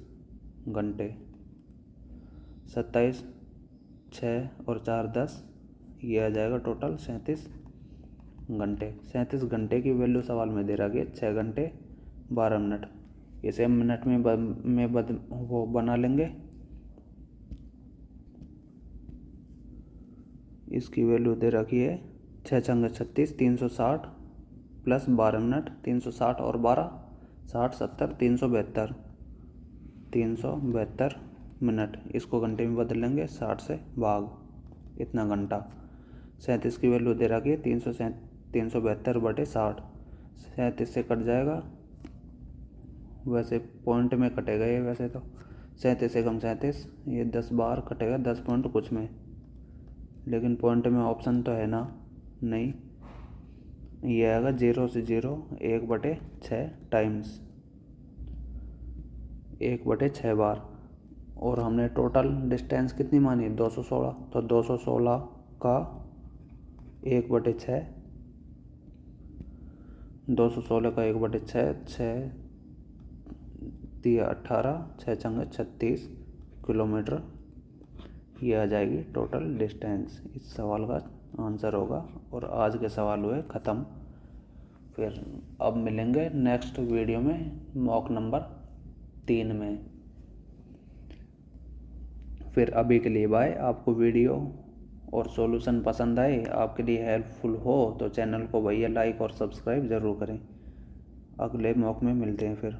घंटे, 27, 6 और 4 10, ये आ जाएगा टोटल 37 घंटे। 37 घंटे की वैल्यू सवाल में दे रखी है 6 घंटे 12 मिनट। इसे हम मिनट में वो बना लेंगे। इसकी वैल्यू दे रखी है 6 छंगे 36, 360 प्लस 12 मिनट, 360 और 12 60 70 372, 372 मिनट। इसको घंटे में बदल लेंगे, 60 से भाग इतना घंटा। 37 की वैल्यू दे रखी है 372/60, 37 से कट जाएगा, वैसे पॉइंट में कटेगा ये, वैसे तो 37 एकम 37, ये 10 बार कटेगा 10 पॉइंट कुछ में, लेकिन पॉइंट में ऑप्शन तो है ना, नहीं, ये आएगा 0 से 0 1/6 टाइम्स 1/6 बार। और हमने टोटल डिस्टेंस कितनी मानी, 216, तो 216 का 1/6, 216 का 1/6, 6 3 18, 6 छंगे 36 किलोमीटर, ये आ जाएगी टोटल डिस्टेंस। इस सवाल का आंसर होगा। और आज के सवाल हुए ख़त्म। फिर अब मिलेंगे नेक्स्ट वीडियो में मॉक नंबर 3 में। फिर अभी के लिए बाय। आपको वीडियो और सॉल्यूशन पसंद आए, आपके लिए हेल्पफुल हो तो चैनल को भैया लाइक और सब्सक्राइब ज़रूर करें। अगले मॉक में मिलते हैं फिर।